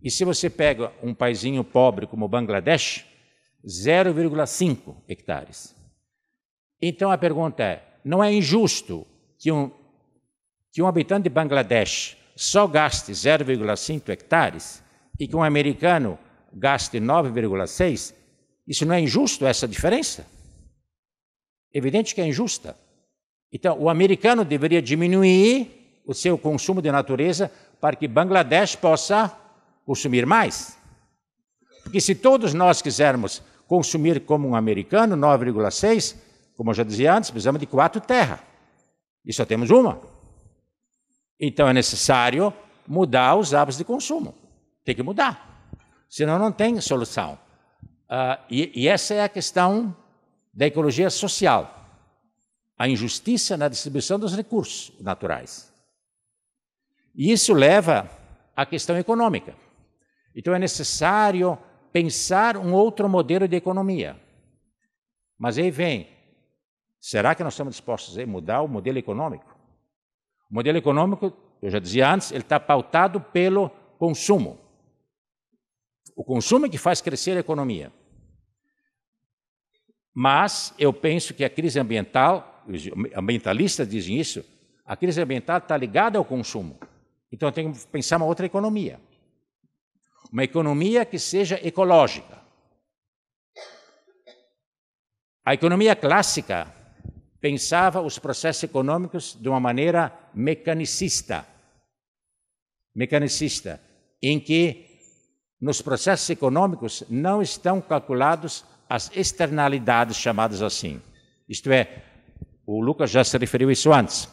S3: E se você pega um paizinho pobre como o Bangladesh, 0,5 hectares. Então a pergunta é, não é injusto que um habitante de Bangladesh só gaste 0,5 hectares e que um americano gaste 9,6? Isso não é injusto, essa diferença? Evidente que é injusta. Então, o americano deveria diminuir o seu consumo de natureza para que Bangladesh possa consumir mais. Porque se todos nós quisermos consumir como um americano, 9,6, como eu já dizia antes, precisamos de 4 terras. E só temos uma. Então é necessário mudar os hábitos de consumo. Tem que mudar. Senão não tem solução. E essa é a questão da ecologia social. A injustiça na distribuição dos recursos naturais. E isso leva à questão econômica. Então é necessário pensar um outro modelo de economia. Mas aí vem, será que nós estamos dispostos a mudar o modelo econômico? O modelo econômico, eu já dizia antes, ele está pautado pelo consumo. O consumo é que faz crescer a economia. Mas eu penso que a crise ambiental, os ambientalistas dizem isso, a crise ambiental está ligada ao consumo. Então eu tenho que pensar uma outra economia. Uma economia que seja ecológica. A economia clássica pensava os processos econômicos de uma maneira mecanicista, em que nos processos econômicos não estão calculados as externalidades chamadas assim. Isto é, o Lucas já se referiu a isso antes.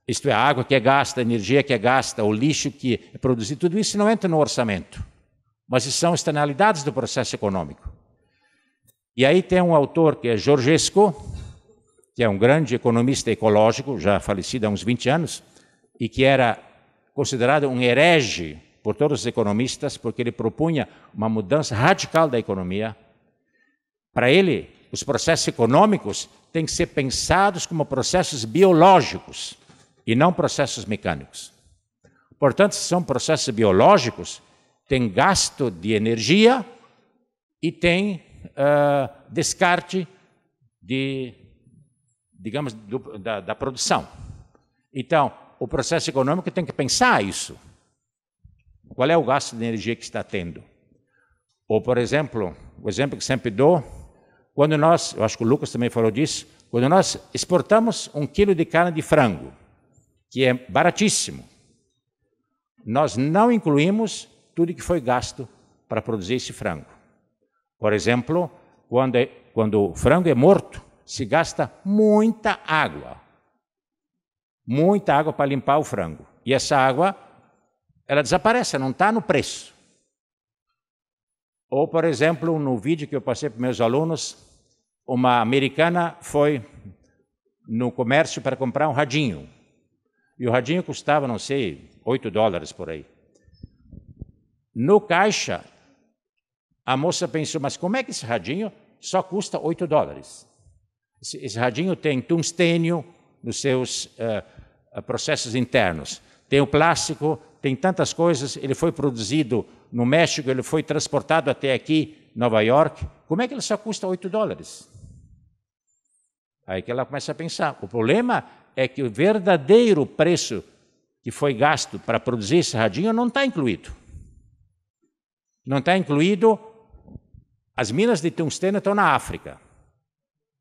S3: Isto é, a água que é gasta, a energia que é gasta, o lixo que é produzido, tudo isso não entra no orçamento. Mas são externalidades do processo econômico. E aí tem um autor que é Georgescu, que é um grande economista ecológico, já falecido há uns 20 anos, e que era considerado um herege por todos os economistas, porque ele propunha uma mudança radical da economia. Para ele, os processos econômicos têm que ser pensados como processos biológicos e não processos mecânicos. Portanto, se são processos biológicos, tem gasto de energia e tem descarte digamos, da produção. Então, o processo econômico tem que pensar isso. Qual é o gasto de energia que está tendo? Ou, por exemplo, o exemplo que sempre dou, quando nós, eu acho que o Lucas também falou disso, quando nós exportamos 1 quilo de carne de frango, que é baratíssimo, nós não incluímos tudo que foi gasto para produzir esse frango. Por exemplo, quando o frango é morto, se gasta muita água para limpar o frango. E essa água, ela desaparece, não está no preço. Ou, por exemplo, no vídeo que eu passei para meus alunos, uma americana foi no comércio para comprar um radinho. E o radinho custava, não sei, $8 por aí. No caixa, a moça pensou, mas como é que esse radinho só custa $8? Esse radinho tem tungstênio nos seus processos internos. Tem o plástico, tem tantas coisas, ele foi produzido no México, ele foi transportado até aqui, Nova York. Como é que ele só custa $8? Aí que ela começa a pensar. O problema é que o verdadeiro preço que foi gasto para produzir esse radinho não está incluído. Não está incluído, as minas de tungstênio estão na África.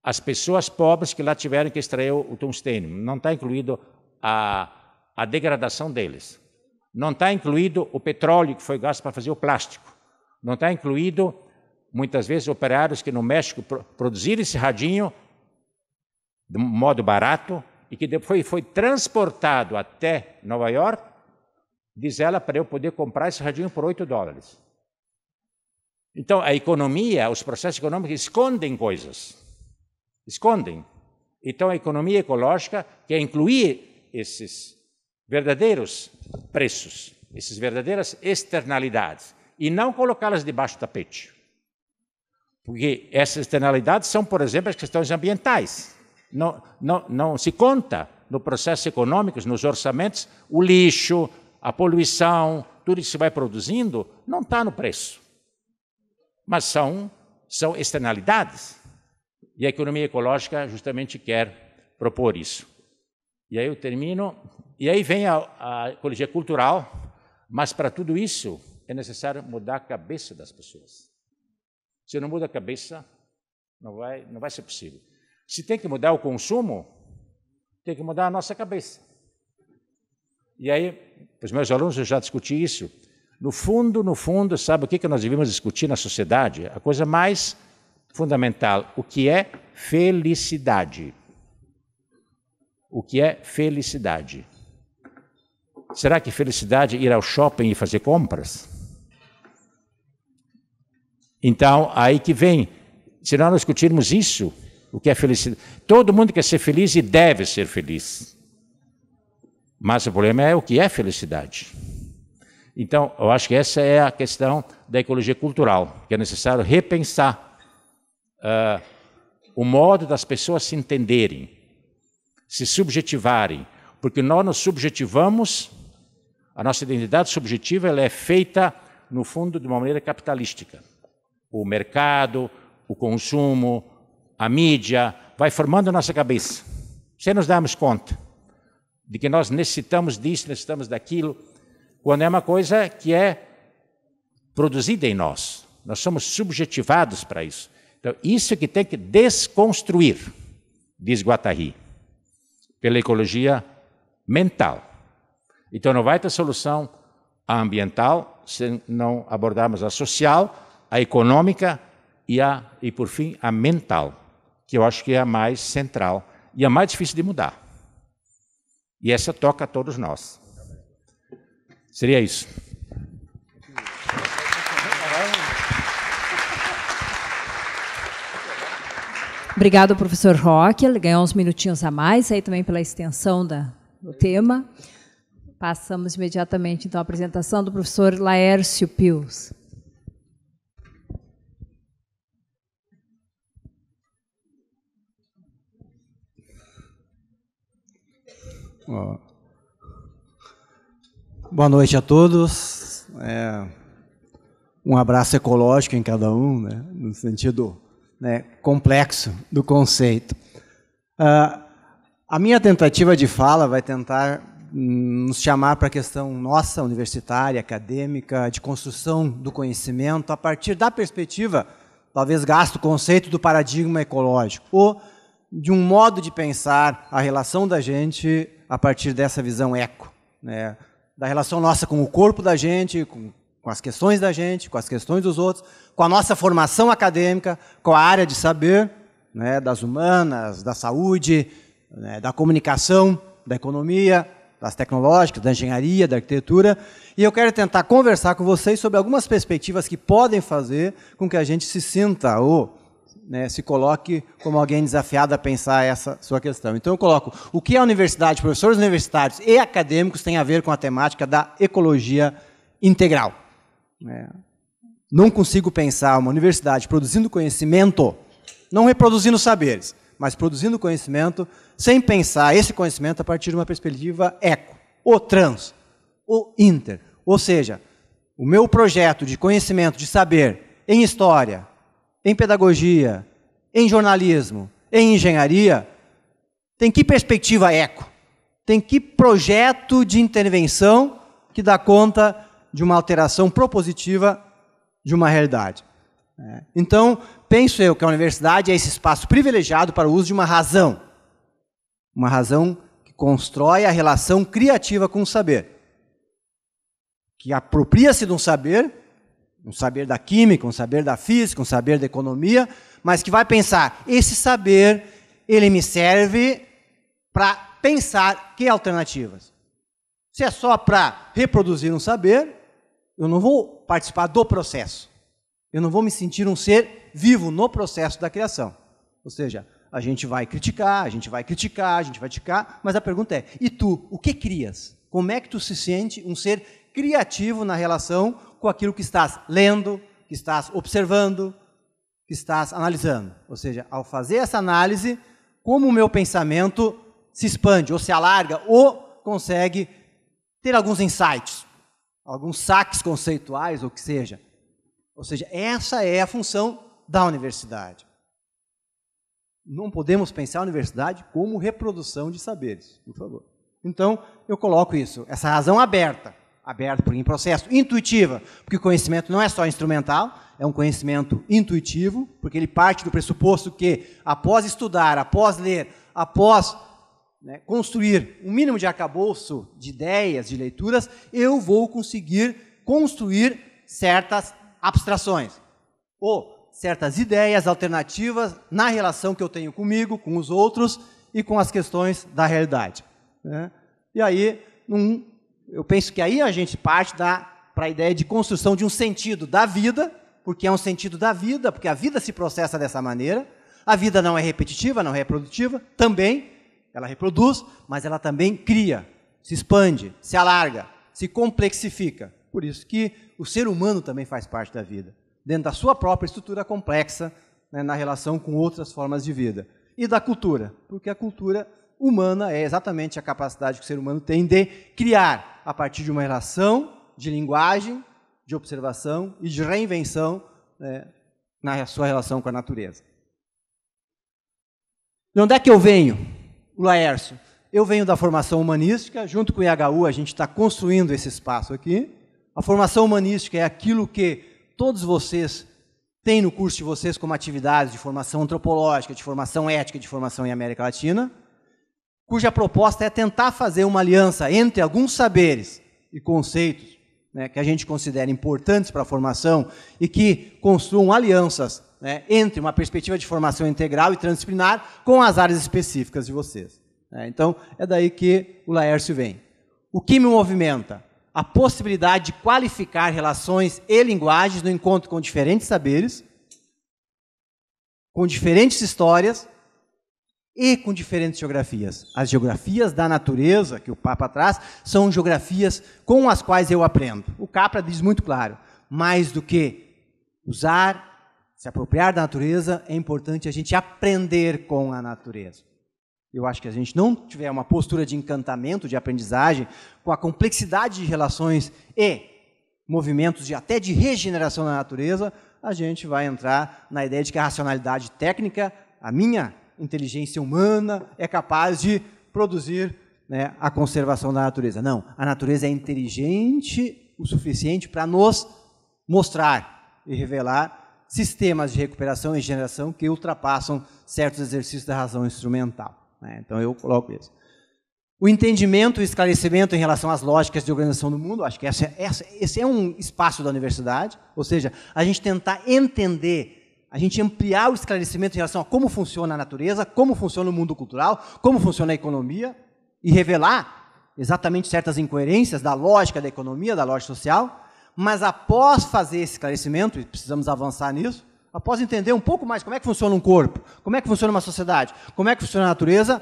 S3: As pessoas pobres que lá tiveram que extrair o tungstênio. Não está incluído a degradação deles. Não está incluído o petróleo que foi gasto para fazer o plástico. Não está incluído, muitas vezes, operários que no México produziram esse radinho de modo barato e que depois foi transportado até Nova York, diz ela, para eu poder comprar esse radinho por $8. Então, a economia, os processos econômicos escondem coisas. Escondem. Então, a economia ecológica quer incluir esses verdadeiros preços, essas verdadeiras externalidades, e não colocá-las debaixo do tapete. Porque essas externalidades são, por exemplo, as questões ambientais. Não se conta no processo econômico, nos orçamentos, o lixo, a poluição, tudo que se vai produzindo, não está no preço. Mas são externalidades. E a economia ecológica justamente quer propor isso. E aí eu termino, e aí vem a ecologia cultural, mas para tudo isso é necessário mudar a cabeça das pessoas. Se não muda a cabeça, não vai ser possível. Se tem que mudar o consumo, tem que mudar a nossa cabeça. E aí, para os meus alunos, eu já discuti isso. No fundo, sabe o que nós devemos discutir na sociedade? A coisa mais fundamental, o que é felicidade. O que é felicidade? Será que felicidade é ir ao shopping e fazer compras? Então, aí que vem, se nós não discutirmos isso, o que é felicidade? Todo mundo quer ser feliz e deve ser feliz. Mas o problema é o que é felicidade. Então, eu acho que essa é a questão da ecologia cultural, que é necessário repensar o modo das pessoas se entenderem, se subjetivarem, porque nós nos subjetivamos, a nossa identidade subjetiva ela é feita, no fundo, de uma maneira capitalística. O mercado, o consumo, a mídia, vai formando a nossa cabeça. Sem nos darmos conta de que nós necessitamos disso, necessitamos daquilo, quando é uma coisa que é produzida em nós. Nós somos subjetivados para isso. Então, isso que tem que desconstruir, diz Guattari, pela ecologia mental. Então, não vai ter solução ambiental se não abordarmos a social, a econômica e por fim, a mental, que eu acho que é a mais central e a mais difícil de mudar. E essa toca a todos nós. Seria isso.
S1: Obrigado, professor Roque. Ele ganhou uns minutinhos a mais, aí também pela extensão do tema. Passamos imediatamente, então, à apresentação do professor Laércio Pius.
S4: Boa noite a todos. Um abraço ecológico em cada um, né, no sentido, né, complexo do conceito. A minha tentativa de fala vai tentar nos chamar para a questão nossa, universitária, acadêmica, de construção do conhecimento, a partir da perspectiva, talvez gasto o conceito do paradigma ecológico, ou de um modo de pensar a relação da gente a partir dessa visão eco, né, da relação nossa com o corpo da gente, com as questões da gente, com as questões dos outros, com a nossa formação acadêmica, com a área de saber, né, das humanas, da saúde, né, da comunicação, da economia, das tecnológicas, da engenharia, da arquitetura. E eu quero tentar conversar com vocês sobre algumas perspectivas que podem fazer com que a gente se sinta ou, né, se coloque como alguém desafiado a pensar essa sua questão. Então eu coloco o que a universidade, professores universitários e acadêmicos têm a ver com a temática da ecologia integral. Não consigo pensar uma universidade produzindo conhecimento, não reproduzindo saberes, mas produzindo conhecimento, sem pensar esse conhecimento a partir de uma perspectiva eco, ou trans, ou inter. Ou seja, o meu projeto de conhecimento, de saber, em história, em pedagogia, em jornalismo, em engenharia, tem que perspectiva eco? Tem que projeto de intervenção que dá conta de uma alteração propositiva de uma realidade. Então, penso eu que a universidade é esse espaço privilegiado para o uso de uma razão que constrói a relação criativa com o saber, que apropria-se de um saber da química, um saber da física, um saber da economia, mas que vai pensar, esse saber, ele me serve para pensar que alternativas. Se é só para reproduzir um saber, eu não vou participar do processo. Eu não vou me sentir um ser vivo no processo da criação. Ou seja, a gente vai criticar, mas a pergunta é, e tu, o que crias? Como é que tu se sente um ser criativo na relação com aquilo que estás lendo, que estás observando, que estás analisando? Ou seja, ao fazer essa análise, como o meu pensamento se expande, ou se alarga, ou consegue ter alguns insights, alguns saques conceituais, ou o que seja. Ou seja, essa é a função da universidade. Não podemos pensar a universidade como reprodução de saberes, por favor. Então, eu coloco isso, essa razão aberta por um processo intuitiva, porque o conhecimento não é só instrumental, é um conhecimento intuitivo, porque ele parte do pressuposto que, após estudar, após ler, após construir um mínimo de arcabouço de ideias, de leituras, eu vou conseguir construir certas abstrações, ou certas ideias alternativas na relação que eu tenho comigo, com os outros e com as questões da realidade. E aí, eu penso que aí a gente parte para a ideia de construção de um sentido da vida, porque é um sentido da vida, porque a vida se processa dessa maneira. A vida não é repetitiva, não é reprodutiva, também ela reproduz, mas ela também cria, se expande, se alarga, se complexifica. Por isso que o ser humano também faz parte da vida, dentro da sua própria estrutura complexa, na relação com outras formas de vida. E da cultura, porque a cultura humana é exatamente a capacidade que o ser humano tem de criar, a partir de uma relação de linguagem, de observação e de reinvenção na sua relação com a natureza. De onde é que eu venho? O Laércio. Eu venho da formação humanística, junto com o IHU a gente está construindo esse espaço aqui. A formação humanística é aquilo que todos vocês têm no curso de vocês como atividades de formação antropológica, de formação ética, de formação em América Latina, cuja proposta é tentar fazer uma aliança entre alguns saberes e conceitos que a gente considera importantes para a formação e que construam alianças entre uma perspectiva de formação integral e transdisciplinar com as áreas específicas de vocês. Então, é daí que o Laércio vem. O que me movimenta? A possibilidade de qualificar relações e linguagens no encontro com diferentes saberes, com diferentes histórias e com diferentes geografias. As geografias da natureza, que o Papa traz, são geografias com as quais eu aprendo. O Capra diz muito claro, mais do que usar, se apropriar da natureza, é importante a gente aprender com a natureza. eu acho que a gente não tiver uma postura de encantamento, de aprendizagem, com a complexidade de relações e movimentos até de regeneração da natureza, a gente vai entrar na ideia de que a racionalidade técnica, a minha inteligência humana, é capaz de produzir, né, a conservação da natureza. Não, a natureza é inteligente o suficiente para nos mostrar e revelar sistemas de recuperação e regeneração que ultrapassam certos exercícios da razão instrumental. Então, eu coloco isso. O entendimento e o esclarecimento em relação às lógicas de organização do mundo, acho que esse é um espaço da universidade, ou seja, a gente tentar entender, a gente ampliar o esclarecimento em relação a como funciona a natureza, como funciona o mundo cultural, como funciona a economia, e revelar exatamente certas incoerências da lógica da economia, da lógica social, mas após fazer esse esclarecimento, e precisamos avançar nisso, após entender um pouco mais como é que funciona um corpo, como é que funciona uma sociedade, como é que funciona a natureza,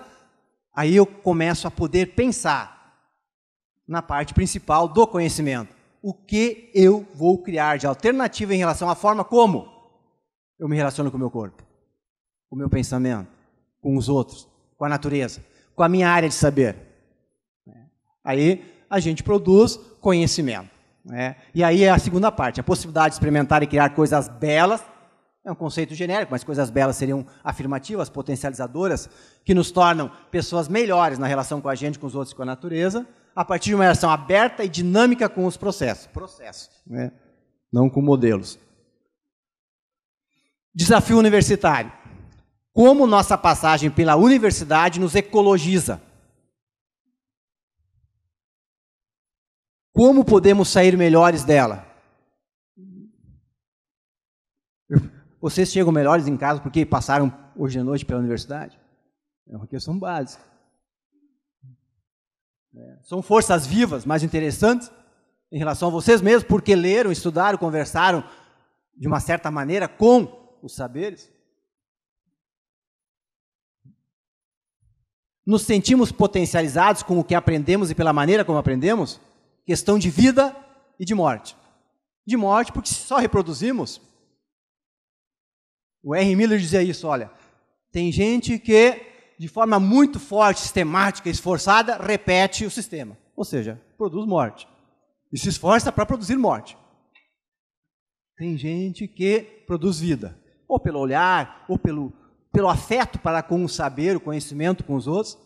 S4: aí eu começo a poder pensar na parte principal do conhecimento. O que eu vou criar de alternativa em relação à forma como eu me relaciono com o meu corpo, com o meu pensamento, com os outros, com a natureza, com a minha área de saber. Aí a gente produz conhecimento. E aí é a segunda parte, a possibilidade de experimentar e criar coisas belas. É um conceito genérico, mas coisas belas seriam afirmativas, potencializadoras, que nos tornam pessoas melhores na relação com a gente, com os outros e com a natureza, a partir de uma relação aberta e dinâmica com os processos, não com modelos. Desafio universitário. Como nossa passagem pela universidade nos ecologiza? Como podemos sair melhores dela? Vocês chegam melhores em casa porque passaram hoje à noite pela universidade? É uma questão básica. São forças vivas, mais interessantes, em relação a vocês mesmos, porque leram, estudaram, conversaram de uma certa maneira com os saberes. Nos sentimos potencializados com o que aprendemos e pela maneira como aprendemos? Questão de vida e de morte. De morte porque só reproduzimos. O R. Miller dizia isso, olha, tem gente que, de forma muito forte, sistemática e esforçada, repete o sistema. Ou seja, produz morte. E se esforça para produzir morte. Tem gente que produz vida. Ou pelo olhar, ou pelo afeto para com o saber, o conhecimento com os outros,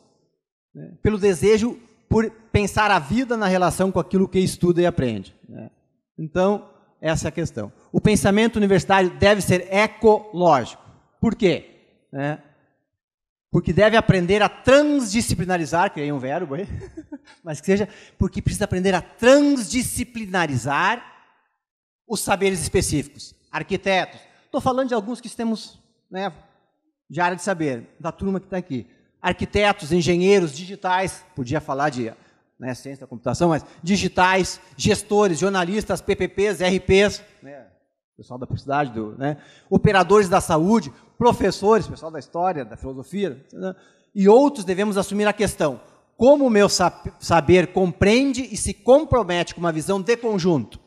S4: pelo desejo por pensar a vida na relação com aquilo que estuda e aprende. Então, essa é a questão. O pensamento universitário deve ser ecológico. Por quê? Porque deve aprender a transdisciplinarizar, criei um verbo aí, mas que seja, porque precisa aprender a transdisciplinarizar os saberes específicos. Arquitetos, estou falando de alguns que temos, de área de saber, da turma que está aqui. Arquitetos, engenheiros, digitais, podia falar de ciência da computação, mas digitais, gestores, jornalistas, PPPs, RPs, pessoal da publicidade, operadores da saúde, professores, pessoal da história, da filosofia, e outros devemos assumir a questão, como o meu saber compreende e se compromete com uma visão de conjunto.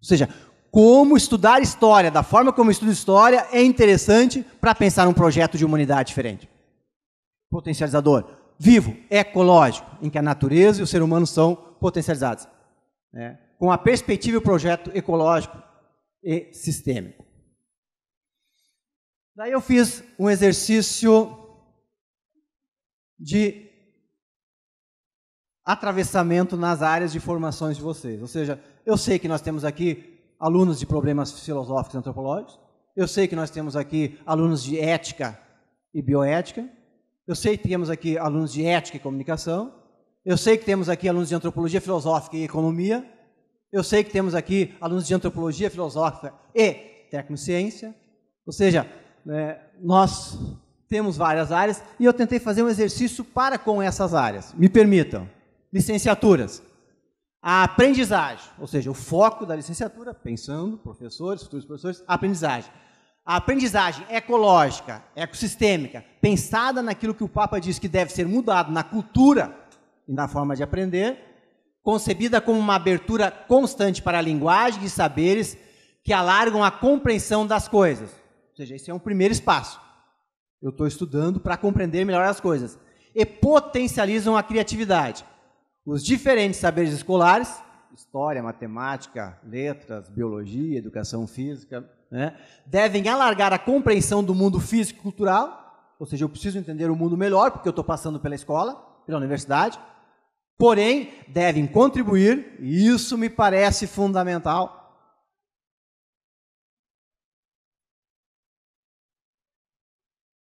S4: Ou seja, como estudar história, da forma como eu estudo história, é interessante para pensar um projeto de humanidade diferente. Potencializador, vivo, ecológico, em que a natureza e o ser humano são potencializados. Com a perspectiva e o projeto ecológico e sistêmico. Daí eu fiz um exercício de atravessamento nas áreas de formações de vocês. Ou seja, eu sei que nós temos aqui alunos de problemas filosóficos e antropológicos, eu sei que nós temos aqui alunos de ética e bioética, eu sei que temos aqui alunos de ética e comunicação, eu sei que temos aqui alunos de antropologia filosófica e economia, eu sei que temos aqui alunos de antropologia filosófica e tecnociência, ou seja, nós temos várias áreas e eu tentei fazer um exercício para com essas áreas. Me permitam, licenciaturas. A aprendizagem, ou seja, o foco da licenciatura, pensando, professores, futuros professores, a aprendizagem. A aprendizagem ecológica, ecossistêmica, pensada naquilo que o Papa diz que deve ser mudado na cultura e na forma de aprender, concebida como uma abertura constante para a linguagem e saberes que alargam a compreensão das coisas. Ou seja, esse é um primeiro espaço. Eu estou estudando para compreender melhor as coisas. E potencializam a criatividade. Os diferentes saberes escolares, história, matemática, letras, biologia, educação física, né, devem alargar a compreensão do mundo físico e cultural, ou seja, eu preciso entender o mundo melhor, porque eu estou passando pela escola, pela universidade, porém, devem contribuir, e isso me parece fundamental,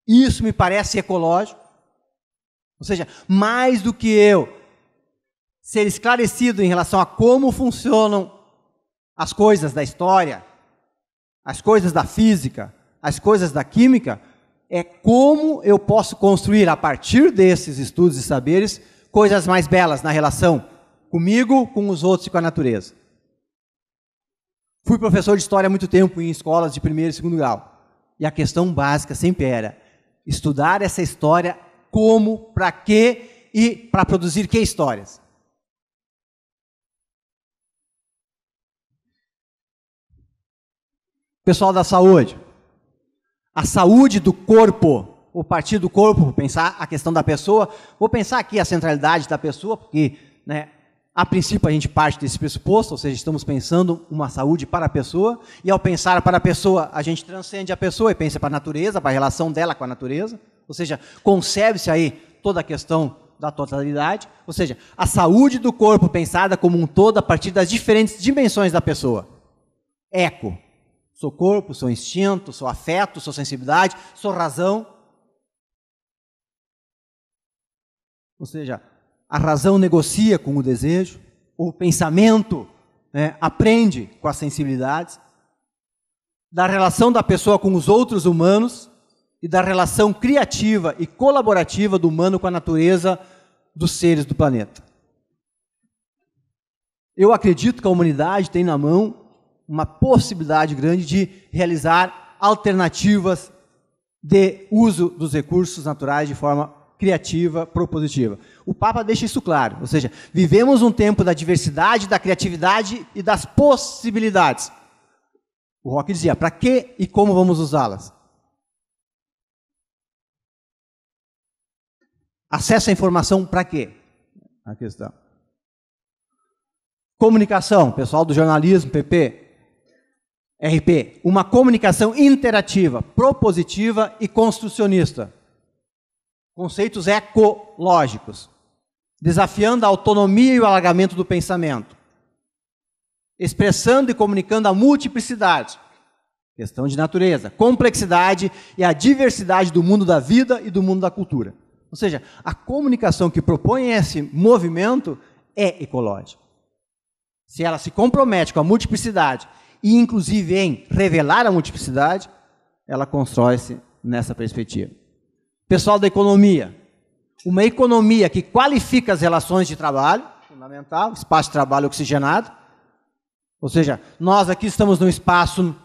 S4: isso me parece ecológico, ou seja, mais do que eu ser esclarecido em relação a como funcionam as coisas da história, as coisas da física, as coisas da química, é como eu posso construir, a partir desses estudos e saberes, coisas mais belas na relação comigo, com os outros e com a natureza. Fui professor de história há muito tempo em escolas de primeiro e segundo grau. E a questão básica sempre era estudar essa história como, para quê e para produzir que histórias. Pessoal da saúde, a saúde do corpo, ou partir do corpo, pensar a questão da pessoa, vou pensar aqui a centralidade da pessoa, porque, né, a princípio a gente parte desse pressuposto, ou seja, estamos pensando uma saúde para a pessoa, e ao pensar para a pessoa, a gente transcende a pessoa e pensa para a natureza, para a relação dela com a natureza, ou seja, concebe-se aí toda a questão da totalidade, ou seja, a saúde do corpo pensada como um todo a partir das diferentes dimensões da pessoa. Eco. Sou corpo, sou instinto, sou afeto, sou sensibilidade, sou razão. Ou seja, a razão negocia com o desejo, o pensamento, né, aprende com as sensibilidades, da relação da pessoa com os outros humanos e da relação criativa e colaborativa do humano com a natureza dos seres do planeta. Eu acredito que a humanidade tem na mão uma possibilidade grande de realizar alternativas de uso dos recursos naturais de forma criativa, propositiva. O Papa deixa isso claro, ou seja, vivemos um tempo da diversidade, da criatividade e das possibilidades. O Roque dizia, para que e como vamos usá-las? Acesso à informação para quê? A questão. Comunicação, pessoal do jornalismo, PP, RP, uma comunicação interativa, propositiva e construcionista. Conceitos ecológicos. Desafiando a autonomia e o alargamento do pensamento. Expressando e comunicando a multiplicidade. Questão de natureza. Complexidade e a diversidade do mundo da vida e do mundo da cultura. Ou seja, a comunicação que propõe esse movimento é ecológica. Se ela se compromete com a multiplicidade e, inclusive, em revelar a multiplicidade, ela constrói-se nessa perspectiva. Pessoal da economia. Uma economia que qualifica as relações de trabalho, fundamental, espaço de trabalho oxigenado. Ou seja, nós aqui estamos num espaço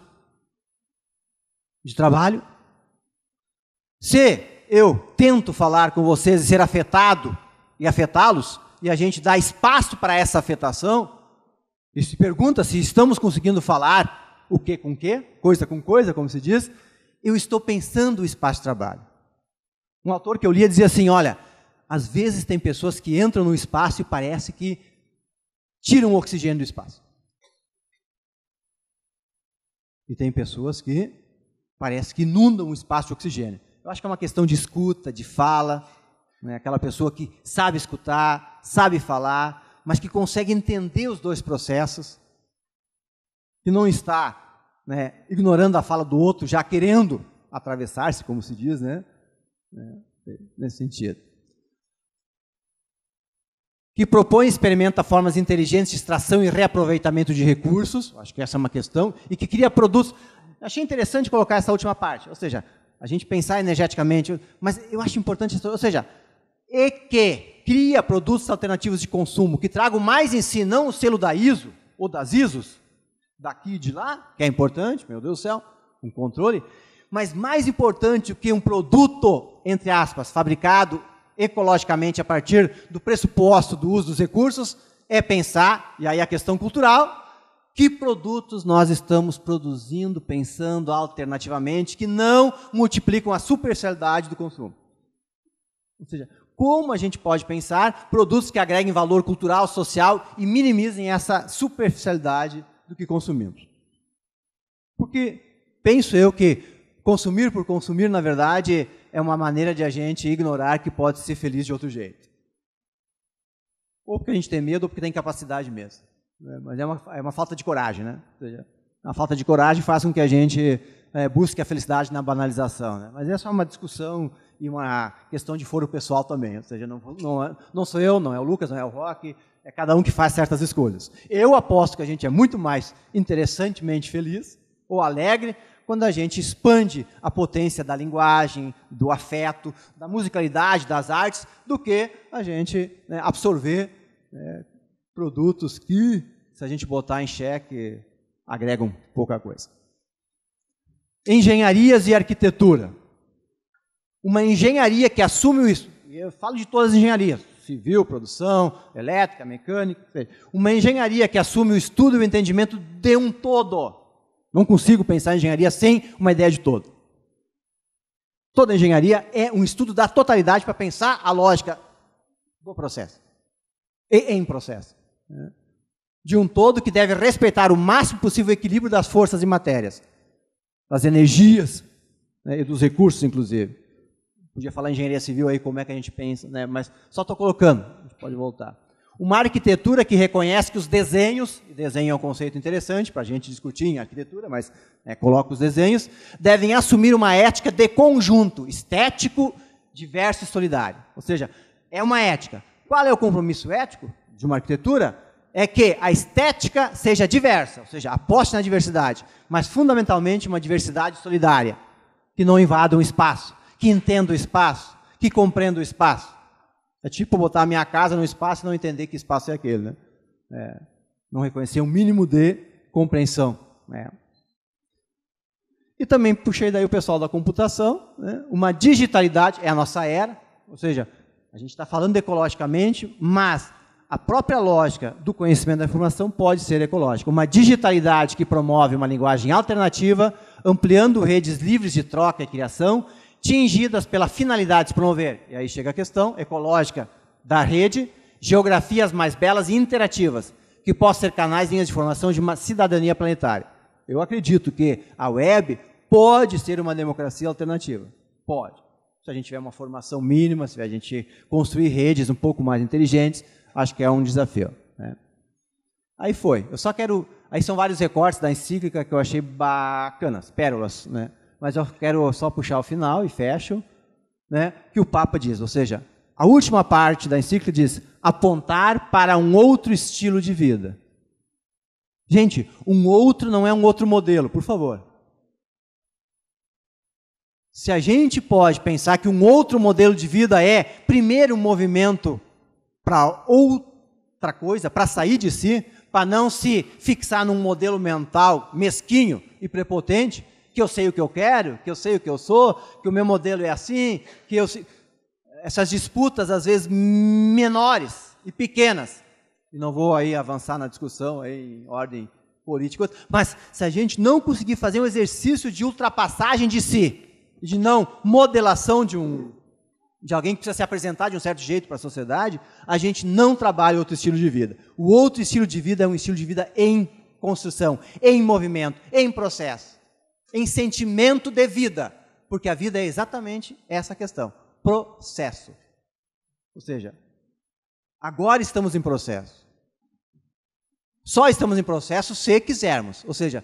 S4: de trabalho. Se eu tento falar com vocês e ser afetado e afetá-los, e a gente dá espaço para essa afetação, e se pergunta se estamos conseguindo falar o que com que, coisa com coisa, como se diz, eu estou pensando o espaço de trabalho. Um autor que eu lia dizia assim, olha, às vezes tem pessoas que entram no espaço e parece que tiram o oxigênio do espaço. E tem pessoas que parece que inundam o espaço de oxigênio. Eu acho que é uma questão de escuta, de fala, né? Aquela pessoa que sabe escutar, sabe falar, mas que consegue entender os dois processos, que não está, né, ignorando a fala do outro, já querendo atravessar-se, como se diz, né? Nesse sentido. Que propõe e experimenta formas inteligentes de extração e reaproveitamento de recursos, acho que essa é uma questão, e que cria produtos. Achei interessante colocar essa última parte, ou seja, a gente pensar energeticamente, mas eu acho importante, ou seja, e que cria produtos alternativos de consumo que tragam mais em si, não o selo da ISO ou das ISOs, daqui e de lá, que é importante, meu Deus do céu, um controle, mas mais importante do que um produto, entre aspas, fabricado ecologicamente a partir do pressuposto do uso dos recursos, é pensar, e aí a questão cultural, Que produtos nós estamos produzindo, pensando alternativamente, que não multiplicam a superficialidade do consumo? Ou seja, como a gente pode pensar produtos que agreguem valor cultural, social e minimizem essa superficialidade do que consumimos? Porque penso eu que consumir por consumir, na verdade, é uma maneira de a gente ignorar que pode ser feliz de outro jeito. Ou porque a gente tem medo, ou porque tem capacidade mesmo. Mas é uma falta de coragem, né? Ou seja, a falta de coragem faz com que a gente busque a felicidade na banalização, né? Mas essa é uma discussão e uma questão de foro pessoal também. Ou seja, não sou eu, não é o Lucas, não é o Roque, é cada um que faz certas escolhas. Eu aposto que a gente é muito mais interessantemente feliz ou alegre quando a gente expande a potência da linguagem, do afeto, da musicalidade, das artes, do que a gente absorver produtos que, se a gente botar em xeque, agregam pouca coisa. Engenharias e arquitetura. Uma engenharia que assume isso, e eu falo de todas as engenharias, civil, produção, elétrica, mecânica, uma engenharia que assume o estudo e o entendimento de um todo. Não consigo pensar em engenharia sem uma ideia de todo. Toda engenharia é um estudo da totalidade para pensar a lógica do processo e em processo. De um todo que deve respeitar o máximo possível o equilíbrio das forças e matérias, das energias, e dos recursos, inclusive. Podia falar em engenharia civil aí, como é que a gente pensa, né? Mas só estou colocando, a gente pode voltar. Uma arquitetura que reconhece que os desenhos, e desenho é um conceito interessante para a gente discutir em arquitetura, mas coloca os desenhos, devem assumir uma ética de conjunto, estético, diverso e solidário. Ou seja, é uma ética. Qual é o compromisso ético de uma arquitetura? É que a estética seja diversa, ou seja, aposte na diversidade, mas fundamentalmente uma diversidade solidária, que não invada um espaço, que entenda o espaço, que compreenda o espaço. É tipo botar a minha casa no espaço e não entender que espaço é aquele, né? Não reconhecer um mínimo de compreensão, né? E também puxei daí o pessoal da computação, né? Uma digitalidade, é a nossa era, ou seja, a gente está falando ecologicamente, mas a própria lógica do conhecimento da informação pode ser ecológica. Uma digitalidade que promove uma linguagem alternativa, ampliando redes livres de troca e criação, tingidas pela finalidade de promover, e aí chega a questão ecológica da rede, geografias mais belas e interativas, que possam ser canais e linhas de informação de uma cidadania planetária. Eu acredito que a web pode ser uma democracia alternativa. Pode. Se a gente tiver uma formação mínima, se a gente construir redes um pouco mais inteligentes, acho que é um desafio, né? Aí foi. Eu só quero... Aí são vários recortes da encíclica que eu achei bacanas, pérolas, né? Mas eu quero só puxar o final e fecho, né? Que o Papa diz, ou seja, a última parte da encíclica diz apontar para um outro estilo de vida. Gente, um outro não é um outro modelo, por favor. Se a gente pode pensar que um outro modelo de vida é, primeiro, um movimento para outra coisa, para sair de si, para não se fixar num modelo mental mesquinho e prepotente, que eu sei o que eu quero, que eu sei o que eu sou, que o meu modelo é assim, que eu... Essas disputas, às vezes, menores e pequenas. E não vou aí avançar na discussão aí, em ordem política, mas se a gente não conseguir fazer um exercício de ultrapassagem de si, de não modelação de alguém que precisa se apresentar de um certo jeito para a sociedade, a gente não trabalha outro estilo de vida. O outro estilo de vida é um estilo de vida em construção, em movimento, em processo, em sentimento de vida, porque a vida é exatamente essa questão, processo. Ou seja, agora estamos em processo. Só estamos em processo se quisermos. Ou seja,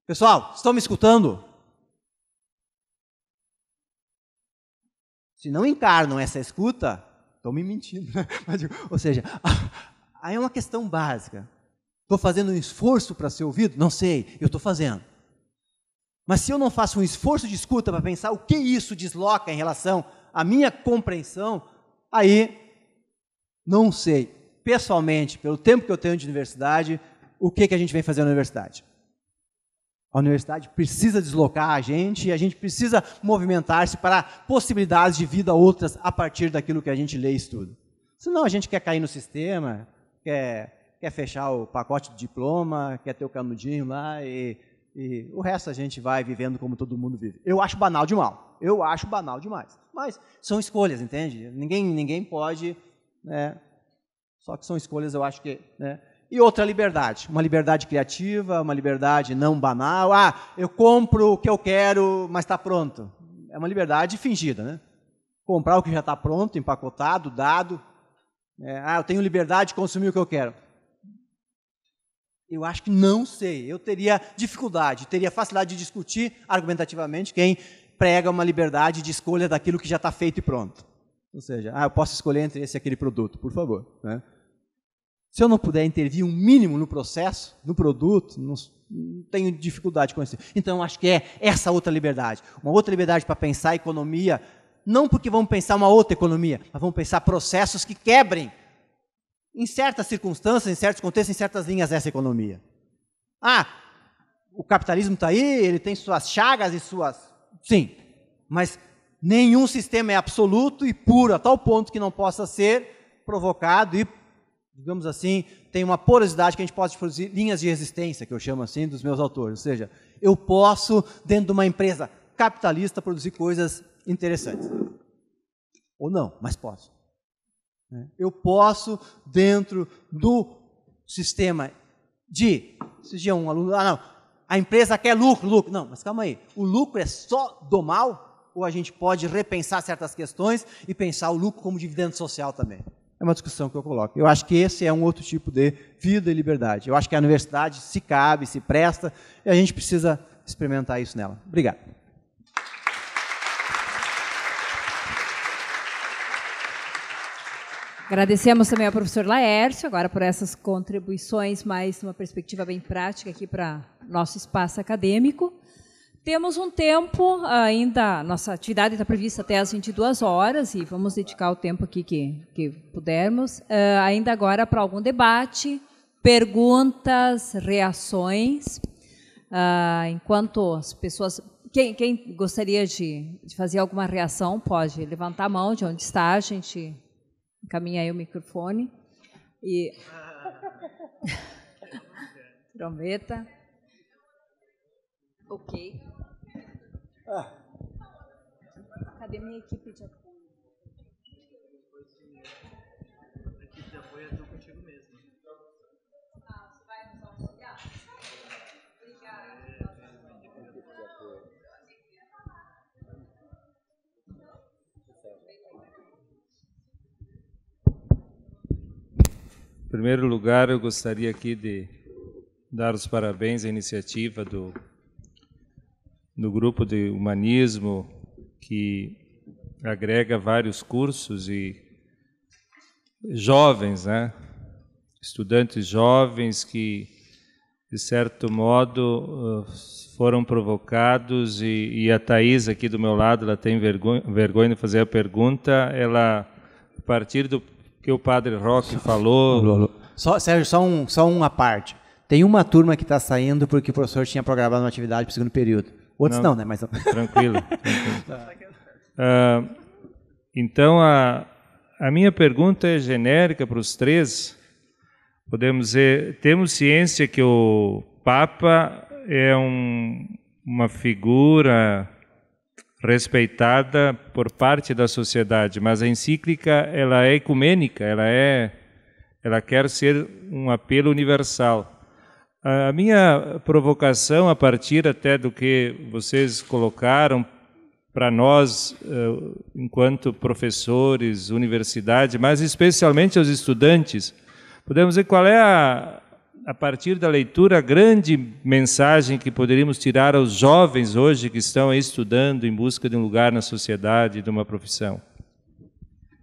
S4: pessoal, estão me escutando? Se não encarnam essa escuta, estão me mentindo. Ou seja, aí é uma questão básica. Estou fazendo um esforço para ser ouvido? Não sei, eu estou fazendo. Mas se eu não faço um esforço de escuta para pensar o que isso desloca em relação à minha compreensão, aí não sei, pessoalmente, pelo tempo que eu tenho de universidade, o que a gente vem fazer na universidade. A universidade precisa deslocar a gente e a gente precisa movimentar-se para possibilidades de vida outras a partir daquilo que a gente lê e estuda. Senão a gente quer cair no sistema, quer quer fechar o pacote de diploma, quer ter o canudinho lá e o resto a gente vai vivendo como todo mundo vive. Eu acho banal demais. Eu acho banal demais. Mas são escolhas, entende? Ninguém pode, né? Só que são escolhas, eu acho que, né? E outra liberdade, uma liberdade criativa, uma liberdade não banal. Ah, eu compro o que eu quero, mas está pronto. É uma liberdade fingida, né? Comprar o que já está pronto, empacotado, dado. Eu tenho liberdade de consumir o que eu quero. Eu acho que não sei. Eu teria dificuldade, teria facilidade de discutir argumentativamente quem prega uma liberdade de escolha daquilo que já está feito e pronto. Ou seja, eu posso escolher entre esse e aquele produto, por favor. Né? Se eu não puder intervir um mínimo no processo, no produto, não tenho dificuldade com isso. Então, eu acho que é essa outra liberdade. Uma outra liberdade para pensar a economia, não porque vamos pensar uma outra economia, mas vamos pensar processos que quebrem, em certas circunstâncias, em certos contextos, em certas linhas, essa economia. O capitalismo está aí, ele tem suas chagas e suas... Sim, mas nenhum sistema é absoluto e puro, a tal ponto que não possa ser provocado e, digamos assim, tem uma porosidade que a gente pode produzir linhas de resistência, que eu chamo assim, dos meus autores. Ou seja, eu posso, dentro de uma empresa capitalista, produzir coisas interessantes. Ou não, mas posso. Eu posso, dentro do sistema Esses dias um aluno... a empresa quer lucro. Não, mas calma aí. O lucro é só do mal? Ou a gente pode repensar certas questões e pensar o lucro como dividendo social também? É uma discussão que eu coloco. Eu acho que esse é um outro tipo de vida e liberdade. Eu acho que a universidade se cabe, se presta, e a gente precisa experimentar isso nela. Obrigado.
S1: Agradecemos também ao professor Laércio, agora por essas contribuições, mais uma perspectiva bem prática aqui para nosso espaço acadêmico. Temos um tempo ainda, nossa atividade está prevista até às 22 horas, e vamos dedicar o tempo aqui que pudermos, ainda agora para algum debate, perguntas, reações, enquanto as pessoas... Quem gostaria de fazer alguma reação pode levantar a mão de onde está, a gente... Encaminha aí o microfone. E... Trombeta. Ok. Cadê minha equipe de apoio?
S2: A equipe de apoio é tu contigo mesmo.
S1: Você vai nos auxiliar? Obrigada.
S5: Em primeiro lugar, eu gostaria aqui de dar os parabéns à iniciativa do grupo de humanismo, que agrega vários cursos e jovens, né? Estudantes jovens que, de certo modo, foram provocados, e a Thais aqui do meu lado, ela tem vergonha de fazer a pergunta, ela, a partir do que o padre Roque falou...
S4: Sérgio, só uma parte. Tem uma turma que está saindo porque o professor tinha programado uma atividade para o segundo período. Outros não, né? Mas...
S5: Tranquilo. Então, a minha pergunta é genérica para os três. Podemos dizer, temos ciência que o Papa é uma figura respeitada por parte da sociedade, mas a encíclica ela é ecumênica, ela quer ser um apelo universal. A minha provocação, a partir até do que vocês colocaram para nós, enquanto professores, universidade, mas especialmente aos estudantes, podemos dizer qual é a partir da leitura, a grande mensagem que poderíamos tirar aos jovens hoje que estão aí estudando em busca de um lugar na sociedade, de uma profissão.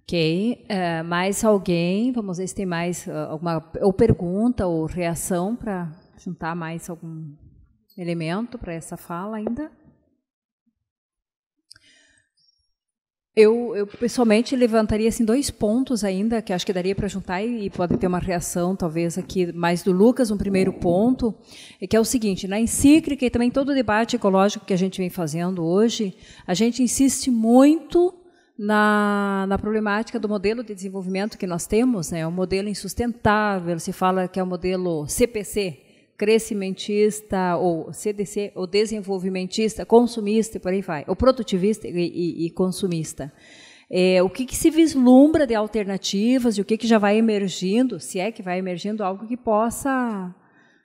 S1: Ok. Mais alguém? Vamos ver se tem mais alguma ou pergunta ou reação para juntar mais algum elemento para essa fala ainda. Eu pessoalmente levantaria assim 2 pontos ainda, que acho que daria para juntar e pode ter uma reação, talvez, aqui mais do Lucas. Um primeiro ponto, que é o seguinte: na encíclica e também todo o debate ecológico que a gente vem fazendo hoje, a gente insiste muito na problemática do modelo de desenvolvimento que nós temos, né, o modelo insustentável, se fala que é o modelo CPC, crescimentista, ou CDC, ou desenvolvimentista, consumista, e por aí vai, ou produtivista e consumista. O que se vislumbra de alternativas e o que já vai emergindo, se é que vai emergindo algo que possa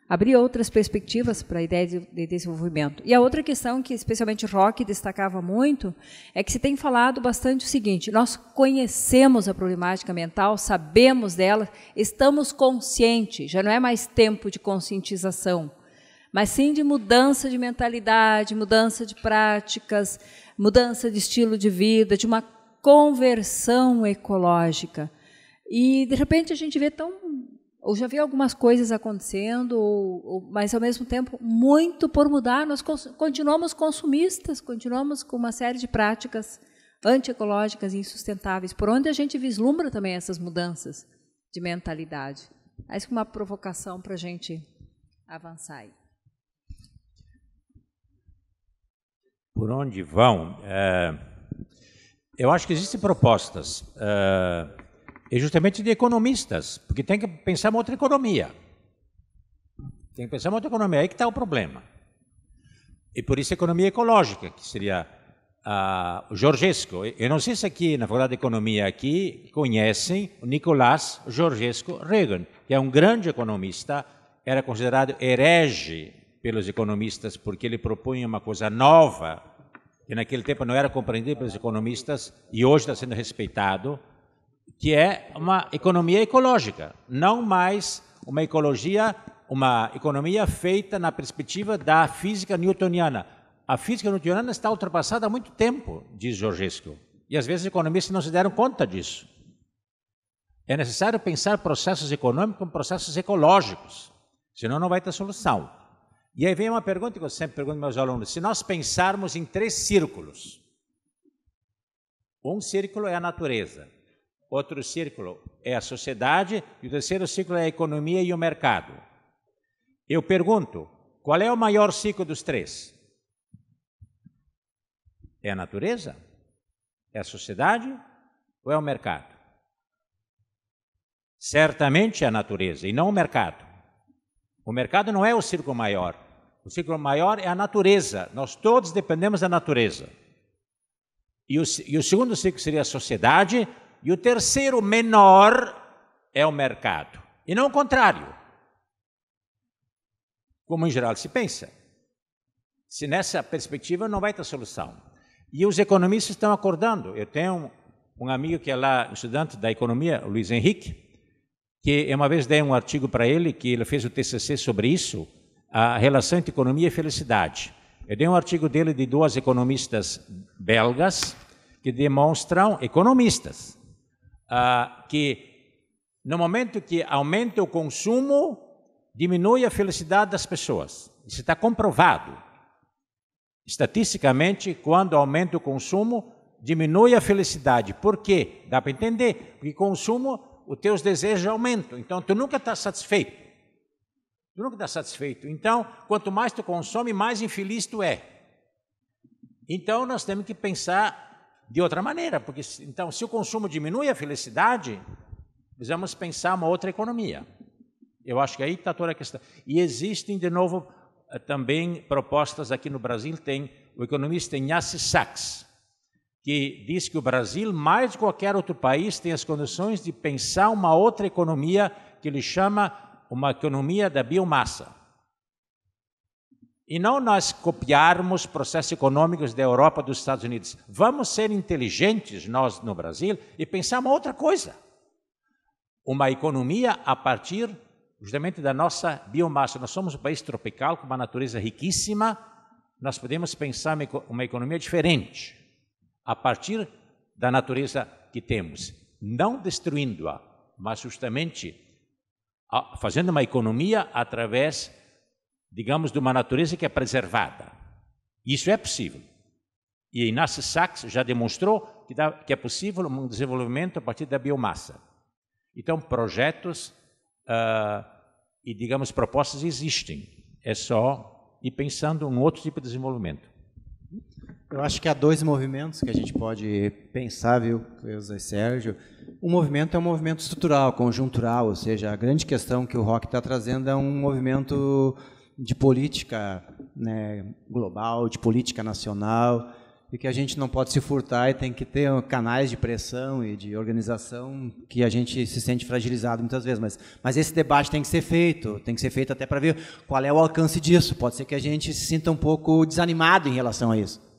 S1: abrir outras perspectivas para a ideia de desenvolvimento. E a outra questão que especialmente Roque destacava muito é que se tem falado bastante o seguinte: nós conhecemos a problemática ambiental, sabemos dela, estamos conscientes, já não é mais tempo de conscientização, mas sim de mudança de mentalidade, mudança de práticas, mudança de estilo de vida, de uma conversão ecológica. E, de repente, a gente vê ou já vê algumas coisas acontecendo, mas, ao mesmo tempo, muito por mudar. Nós continuamos consumistas, continuamos com uma série de práticas antiecológicas e insustentáveis, por onde a gente vislumbra também essas mudanças de mentalidade. Acho que uma provocação para a gente avançar aí.
S3: Por onde vão? Eu acho que existem propostas, justamente de economistas, porque tem que pensar uma outra economia. Tem que pensar uma outra economia, aí que está o problema. E por isso a economia ecológica, que seria o Georgescu. Eu não sei se aqui na Faculdade de Economia aqui conhecem o Nicolás Georgescu Reagan, que é um grande economista, era considerado herege pelos economistas porque ele propunha uma coisa nova, que naquele tempo não era compreendido pelos economistas e hoje está sendo respeitado, que é uma economia ecológica, não mais uma economia feita na perspectiva da física newtoniana. A física newtoniana está ultrapassada há muito tempo, diz Georgescu, e às vezes os economistas não se deram conta disso. É necessário pensar processos econômicos como processos ecológicos, senão não vai ter solução. E aí vem uma pergunta que eu sempre pergunto aos meus alunos: se nós pensarmos em 3 círculos, um círculo é a natureza, outro círculo é a sociedade e o terceiro círculo é a economia e o mercado. Eu pergunto, qual é o maior ciclo dos 3? É a natureza? É a sociedade? Ou é o mercado? Certamente é a natureza e não o mercado. O mercado não é o círculo maior. O círculo maior é a natureza. Nós todos dependemos da natureza. E o segundo círculo seria a sociedade. E o terceiro menor é o mercado. E não o contrário. Como em geral se pensa. Se nessa perspectiva não vai ter solução. E os economistas estão acordando. Eu tenho um amigo que é lá, estudante da economia, o Luiz Henrique, que eu uma vez dei um artigo para ele, que ele fez o TCC sobre isso, a relação entre economia e felicidade. Eu dei um artigo dele de 2 economistas belgas que demonstram, economistas, que no momento que aumenta o consumo, diminui a felicidade das pessoas. Isso está comprovado. Estatisticamente, quando aumenta o consumo, diminui a felicidade. Por quê? Dá para entender. Porque consumo, os teus desejos aumentam. Então, tu nunca está satisfeito. Tu nunca está satisfeito. Então, quanto mais tu consome, mais infeliz tu é. Então, nós temos que pensar de outra maneira. Porque, então, se o consumo diminui a felicidade, precisamos pensar uma outra economia. Eu acho que aí está toda a questão. E existem, de novo, também propostas aqui no Brasil. Tem o economista Ignasi Sachs, que diz que o Brasil, mais de qualquer outro país, tem as condições de pensar uma outra economia que ele chama uma economia da biomassa. E não nós copiarmos processos econômicos da Europa, dos Estados Unidos. Vamos ser inteligentes, nós no Brasil, e pensar uma outra coisa. Uma economia a partir justamente da nossa biomassa. Nós somos um país tropical com uma natureza riquíssima, nós podemos pensar uma economia diferente, a partir da natureza que temos, não destruindo-a, mas justamente fazendo uma economia através, digamos, de uma natureza que é preservada. Isso é possível. E Ignasi Sachs já demonstrou que é possível um desenvolvimento a partir da biomassa. Então, projetos e, digamos, propostas existem. É só ir pensando em outro tipo de desenvolvimento.
S4: Eu acho que há dois movimentos que a gente pode pensar, viu, Cleusa e Sérgio. Um movimento é um movimento estrutural, conjuntural, ou seja, a grande questão que o Rock está trazendo é um movimento de política, né, global, de política nacional, e que a gente não pode se furtar e tem que ter canais de pressão e de organização que a gente se sente fragilizado muitas vezes. Mas esse debate tem que ser feito até para ver qual é o alcance disso. Pode ser que a gente se sinta um pouco desanimado em relação a isso.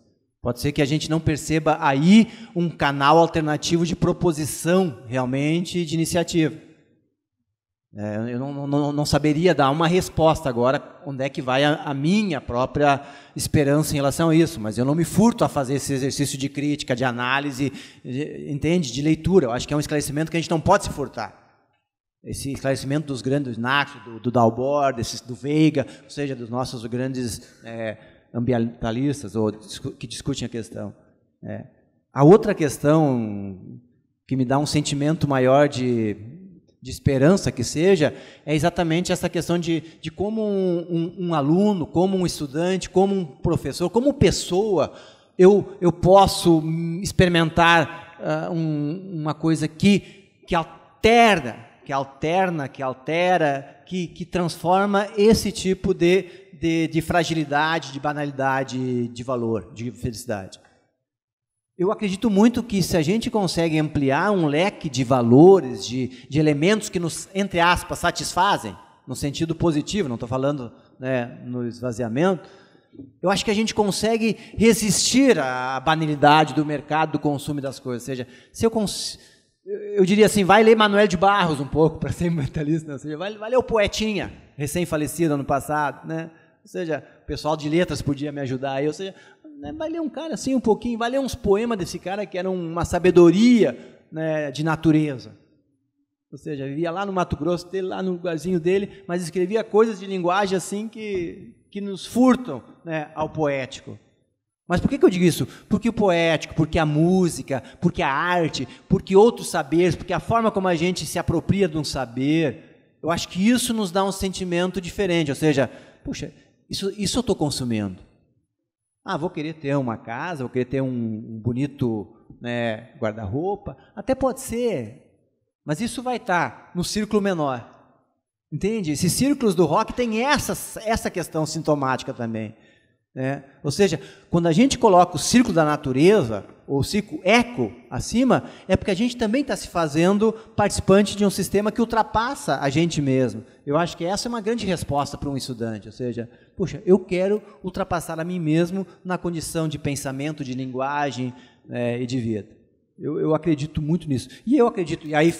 S4: Pode ser que a gente não perceba aí um canal alternativo de proposição realmente de iniciativa. Eu não saberia dar uma resposta agora onde é que vai a minha própria esperança em relação a isso, mas eu não me furto a fazer esse exercício de crítica, de análise, entende? De leitura. Eu acho que é um esclarecimento que a gente não pode se furtar. Esse esclarecimento dos grandes Naxo, do Dalbor, do Veiga, ou seja, dos nossos grandes ambientalistas ou que discutem a questão. A outra questão que me dá um sentimento maior de esperança que seja, é exatamente essa questão de como um aluno, como um estudante, como um professor, como pessoa, eu posso experimentar uma coisa que altera, que transforma esse tipo de fragilidade, de banalidade, de valor, de felicidade. Eu acredito muito que se a gente consegue ampliar um leque de valores, de elementos que nos, entre aspas, satisfazem, no sentido positivo, não estou falando, né, no esvaziamento, eu acho que a gente consegue resistir à banalidade do mercado, do consumo das coisas. Ou seja, se eu diria assim, vai ler Manuel de Barros um pouco, para ser mentalista, ou seja, vai ler o Poetinha, recém-falecido ano passado, né? Ou seja, o pessoal de letras podia me ajudar aí, ou seja, vai ler um cara assim um pouquinho, vai ler uns poemas desse cara que eram uma sabedoria, né, de natureza. Ou seja, vivia lá no Mato Grosso dele, lá no lugarzinho dele, mas escrevia coisas de linguagem assim que nos furtam, né, ao poético. Mas por que eu digo isso? Porque o poético, porque a música, porque a arte, porque outros saberes, porque a forma como a gente se apropria de um saber, eu acho que isso nos dá um sentimento diferente. Ou seja, puxa, isso eu estou consumindo. Vou querer ter uma casa, vou querer ter um bonito, né, guarda-roupa. Até pode ser, mas isso vai estar no círculo menor. Entende? Esses círculos do rock têm essa questão sintomática também. Né? Ou seja, quando a gente coloca o círculo da natureza, ou o círculo eco acima, é porque a gente também está se fazendo participante de um sistema que ultrapassa a gente mesmo. Eu acho que essa é uma grande resposta para um estudante, ou seja, puxa, eu quero ultrapassar a mim mesmo na condição de pensamento, de linguagem, e de vida. Eu acredito muito nisso. E eu acredito, e aí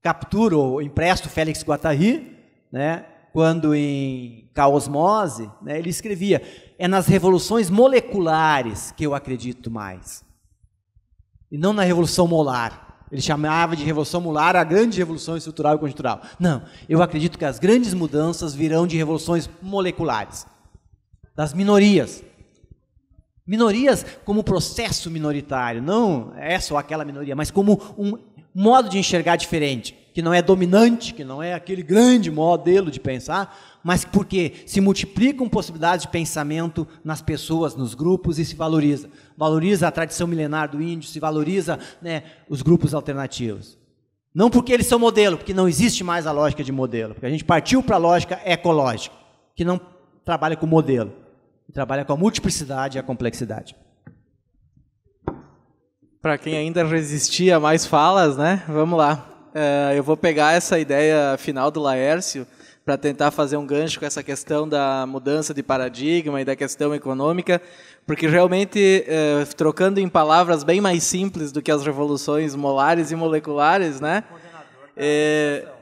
S4: capturo ou empresto Félix Guattari, né, quando em Caosmose, né, ele escrevia, é nas revoluções moleculares que eu acredito mais, e não na revolução molar. Ele chamava de revolução molar a grande revolução estrutural e conjuntural. Não, eu acredito que as grandes mudanças virão de revoluções moleculares, das minorias. Minorias como processo minoritário, não essa ou aquela minoria, mas como um modo de enxergar diferente, que não é dominante, que não é aquele grande modelo de pensar, mas porque se multiplicam possibilidades de pensamento nas pessoas, nos grupos, e se valoriza. Valoriza a tradição milenar do índio, se valoriza, né, os grupos alternativos. Não porque eles são modelo, porque não existe mais a lógica de modelo, porque a gente partiu para a lógica ecológica, que não trabalha com modelo, trabalha com a multiplicidade e a complexidade.
S2: Para quem ainda resistia a mais falas, né? Vamos lá. Eu vou pegar essa ideia final do Laércio para tentar fazer um gancho com essa questão da mudança de paradigma e da questão econômica, porque realmente, trocando em palavras bem mais simples do que as revoluções molares e moleculares, né?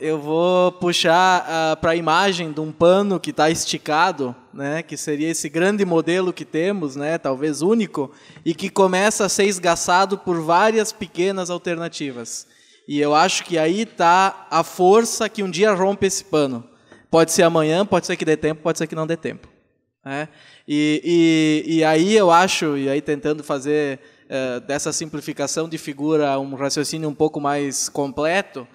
S2: Eu vou puxar para a imagem de um pano que está esticado, né, que seria esse grande modelo que temos, né, talvez único, e que começa a ser esgaçado por várias pequenas alternativas. E eu acho que aí está a força que um dia rompe esse pano. Pode ser amanhã, pode ser que dê tempo, pode ser que não dê tempo. Né? E aí eu acho, e aí tentando fazer dessa simplificação de figura um raciocínio um pouco mais completo,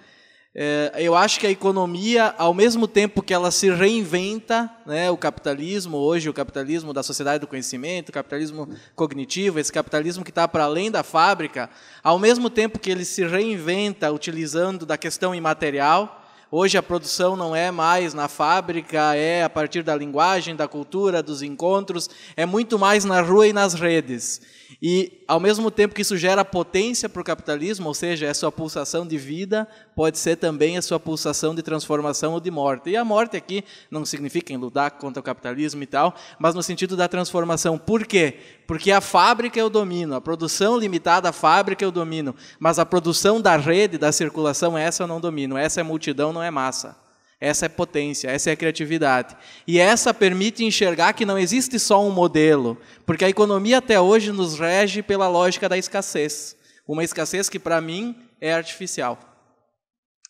S2: Eu acho que a economia, ao mesmo tempo que ela se reinventa, né, o capitalismo hoje, o capitalismo da sociedade do conhecimento, o capitalismo cognitivo, esse capitalismo que está para além da fábrica, ao mesmo tempo que ele se reinventa utilizando da questão imaterial. Hoje a produção não é mais na fábrica, é a partir da linguagem, da cultura, dos encontros, é muito mais na rua e nas redes. E, ao mesmo tempo que isso gera potência para o capitalismo, ou seja, é sua pulsação de vida, pode ser também a sua pulsação de transformação ou de morte. E a morte aqui não significa em lutar contra o capitalismo e tal, mas no sentido da transformação. Por quê? Porque a fábrica eu domino, a produção limitada à fábrica eu domino, mas a produção da rede, da circulação, essa eu não domino. Essa é multidão, não é massa. Essa é potência, essa é a criatividade. E essa permite enxergar que não existe só um modelo, porque a economia até hoje nos rege pela lógica da escassez. Uma escassez que, para mim, é artificial.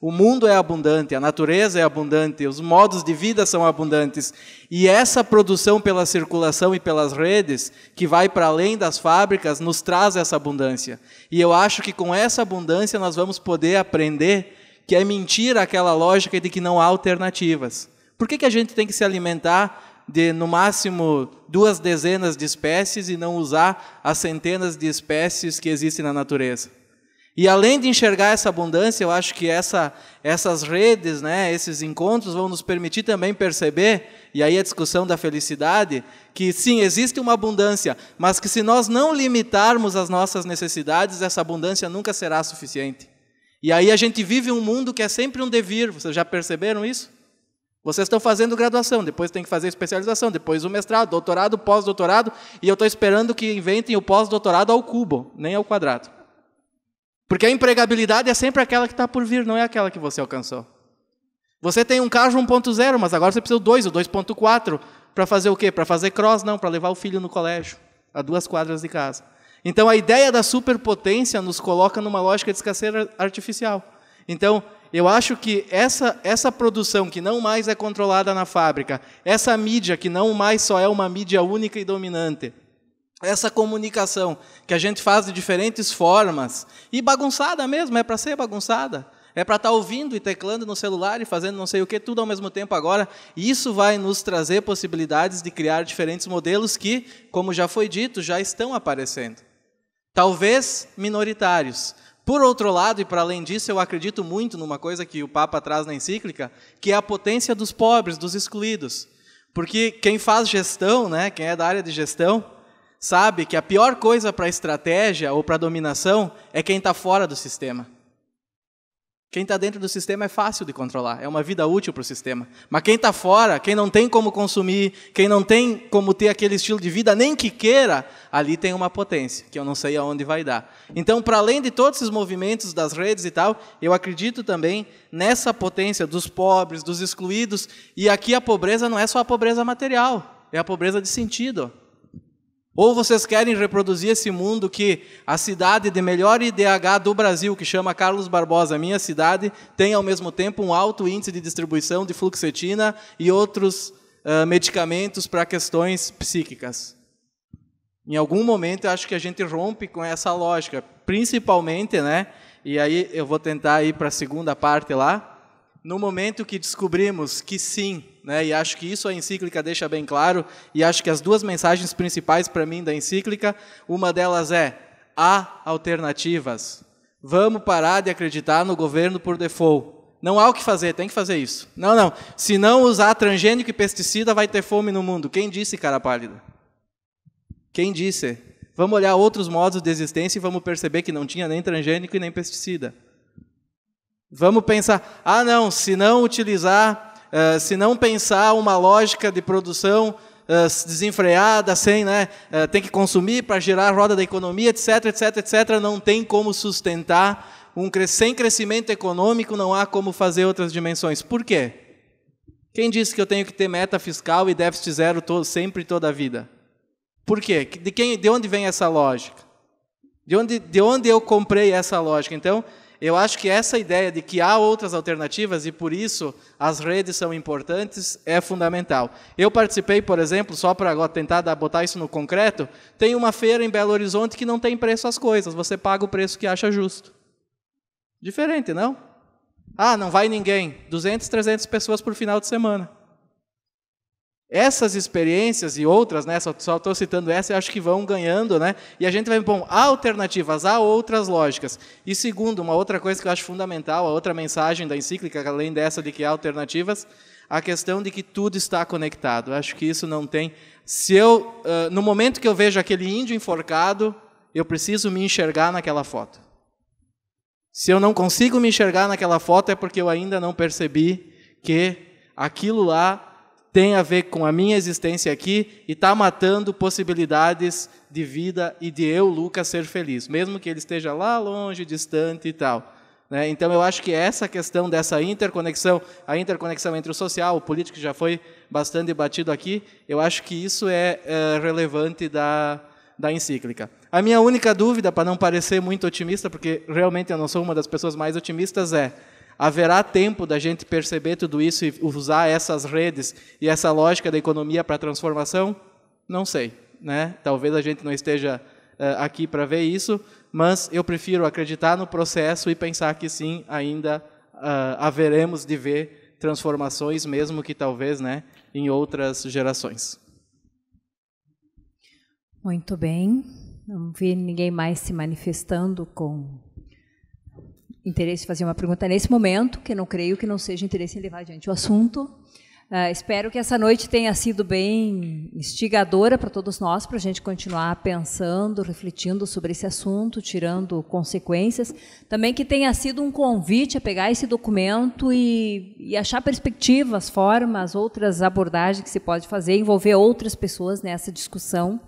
S2: O mundo é abundante, a natureza é abundante, os modos de vida são abundantes. E essa produção pela circulação e pelas redes, que vai para além das fábricas, nos traz essa abundância. E eu acho que com essa abundância nós vamos poder aprender que é mentira aquela lógica de que não há alternativas. Por que a gente tem que se alimentar de, no máximo, 2 dezenas de espécies e não usar as centenas de espécies que existem na natureza? E além de enxergar essa abundância, eu acho que essas redes, né, esses encontros vão nos permitir também perceber, e aí a discussão da felicidade, que sim, existe uma abundância, mas que se nós não limitarmos as nossas necessidades, essa abundância nunca será suficiente. E aí a gente vive um mundo que é sempre um devir. Vocês já perceberam isso? Vocês estão fazendo graduação, depois tem que fazer especialização, depois o mestrado, doutorado, pós-doutorado, e eu estou esperando que inventem o pós-doutorado ao cubo, nem ao quadrado. Porque a empregabilidade é sempre aquela que está por vir, não é aquela que você alcançou. Você tem um carro 1.0, mas agora você precisa do 2, o 2.4, para fazer o quê? Para fazer cross? Não, para levar o filho no colégio, a 2 quadras de casa. Então, a ideia da superpotência nos coloca numa lógica de escassez artificial. Então, eu acho que essa produção que não mais é controlada na fábrica, essa mídia que não mais só é uma mídia única e dominante, essa comunicação que a gente faz de diferentes formas, e bagunçada mesmo, é para ser bagunçada, é para estar ouvindo e teclando no celular e fazendo não sei o que, tudo ao mesmo tempo agora, isso vai nos trazer possibilidades de criar diferentes modelos que, como já foi dito, já estão aparecendo. Talvez minoritários. Por outro lado, e para além disso, eu acredito muito numa coisa que o Papa traz na encíclica, que é a potência dos pobres, dos excluídos. Porque quem faz gestão, né, quem é da área de gestão, sabe que a pior coisa para a estratégia ou para a dominação é quem está fora do sistema. Quem está dentro do sistema é fácil de controlar, é uma vida útil para o sistema. Mas quem está fora, quem não tem como consumir, quem não tem como ter aquele estilo de vida, nem que queira, ali tem uma potência, que eu não sei aonde vai dar. Então, para além de todos esses movimentos das redes e tal, eu acredito também nessa potência dos pobres, dos excluídos, e aqui a pobreza não é só a pobreza material, é a pobreza de sentido. Ou vocês querem reproduzir esse mundo que a cidade de melhor IDH do Brasil, que chama Carlos Barbosa, minha cidade, tem ao mesmo tempo um alto índice de distribuição de fluoxetina e outros medicamentos para questões psíquicas. Em algum momento eu acho que a gente rompe com essa lógica, principalmente, né? E aí eu vou tentar ir para a segunda parte lá, no momento que descobrimos que sim, né, e acho que isso a encíclica deixa bem claro, e acho que as 2 mensagens principais para mim da encíclica, uma delas é: há alternativas. Vamos parar de acreditar no governo por default. Não há o que fazer, tem que fazer isso. Não. Se não usar transgênico e pesticida, vai ter fome no mundo. Quem disse, cara pálida? Quem disse? Vamos olhar outros modos de existência e vamos perceber que não tinha nem transgênico e nem pesticida. Vamos pensar, não, se não utilizar, se não pensar uma lógica de produção desenfreada, sem, né, tem que consumir para girar a roda da economia, etc, etc, etc, não tem como sustentar, sem crescimento econômico não há como fazer outras dimensões. Por quê? Quem disse que eu tenho que ter meta fiscal e déficit zero sempre e toda a vida? Por quê? De onde vem essa lógica? De onde eu comprei essa lógica? Então, eu acho que essa ideia de que há outras alternativas e, por isso, as redes são importantes, é fundamental. Eu participei, por exemplo, só para tentar botar isso no concreto, tem uma feira em Belo Horizonte que não tem preço às coisas, você paga o preço que acha justo. Diferente, não? Ah, não vai ninguém. 200, 300 pessoas por final de semana. Essas experiências e outras, né, só estou citando essa, eu acho que vão ganhando, né, e a gente vai, bom, há alternativas, há outras lógicas. E segundo, uma outra coisa que eu acho fundamental, a outra mensagem da encíclica, além dessa de que há alternativas, a questão de que tudo está conectado. Eu acho que isso não tem... Se eu, no momento que eu vejo aquele índio enforcado, eu preciso me enxergar naquela foto. Se eu não consigo me enxergar naquela foto, é porque eu ainda não percebi que aquilo lá tem a ver com a minha existência aqui e está matando possibilidades de vida e de eu, Lucas, ser feliz, mesmo que ele esteja lá longe, distante e tal. Né? Então, eu acho que essa questão dessa interconexão, a interconexão entre o social, o político, que já foi bastante debatido aqui, eu acho que isso é relevante da encíclica. A minha única dúvida, para não parecer muito otimista, porque realmente eu não sou uma das pessoas mais otimistas, haverá tempo da gente perceber tudo isso e usar essas redes e essa lógica da economia para a transformação? Não sei. Né? Talvez a gente não esteja aqui para ver isso, mas eu prefiro acreditar no processo e pensar que sim, ainda haveremos de ver transformações, mesmo que talvez, né, em outras gerações.
S1: Muito bem. Não vi ninguém mais se manifestando com interesse de fazer uma pergunta nesse momento, que não creio que não seja interesse em levar adiante o assunto. Espero que essa noite tenha sido bem instigadora para todos nós, para a gente continuar pensando, refletindo sobre esse assunto, tirando consequências. Também que tenha sido um convite a pegar esse documento e achar perspectivas, formas, outras abordagens que se pode fazer, envolver outras pessoas nessa discussão.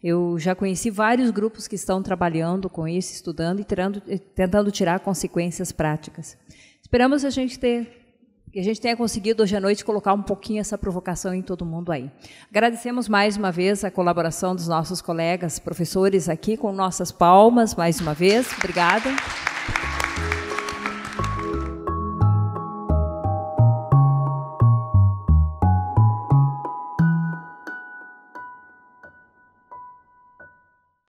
S1: Eu já conheci vários grupos que estão trabalhando com isso, estudando e tentando tirar consequências práticas. Esperamos que a gente tenha conseguido hoje à noite colocar um pouquinho essa provocação em todo mundo aí. Agradecemos mais uma vez a colaboração dos nossos colegas professores aqui, com nossas palmas, mais uma vez. Obrigada.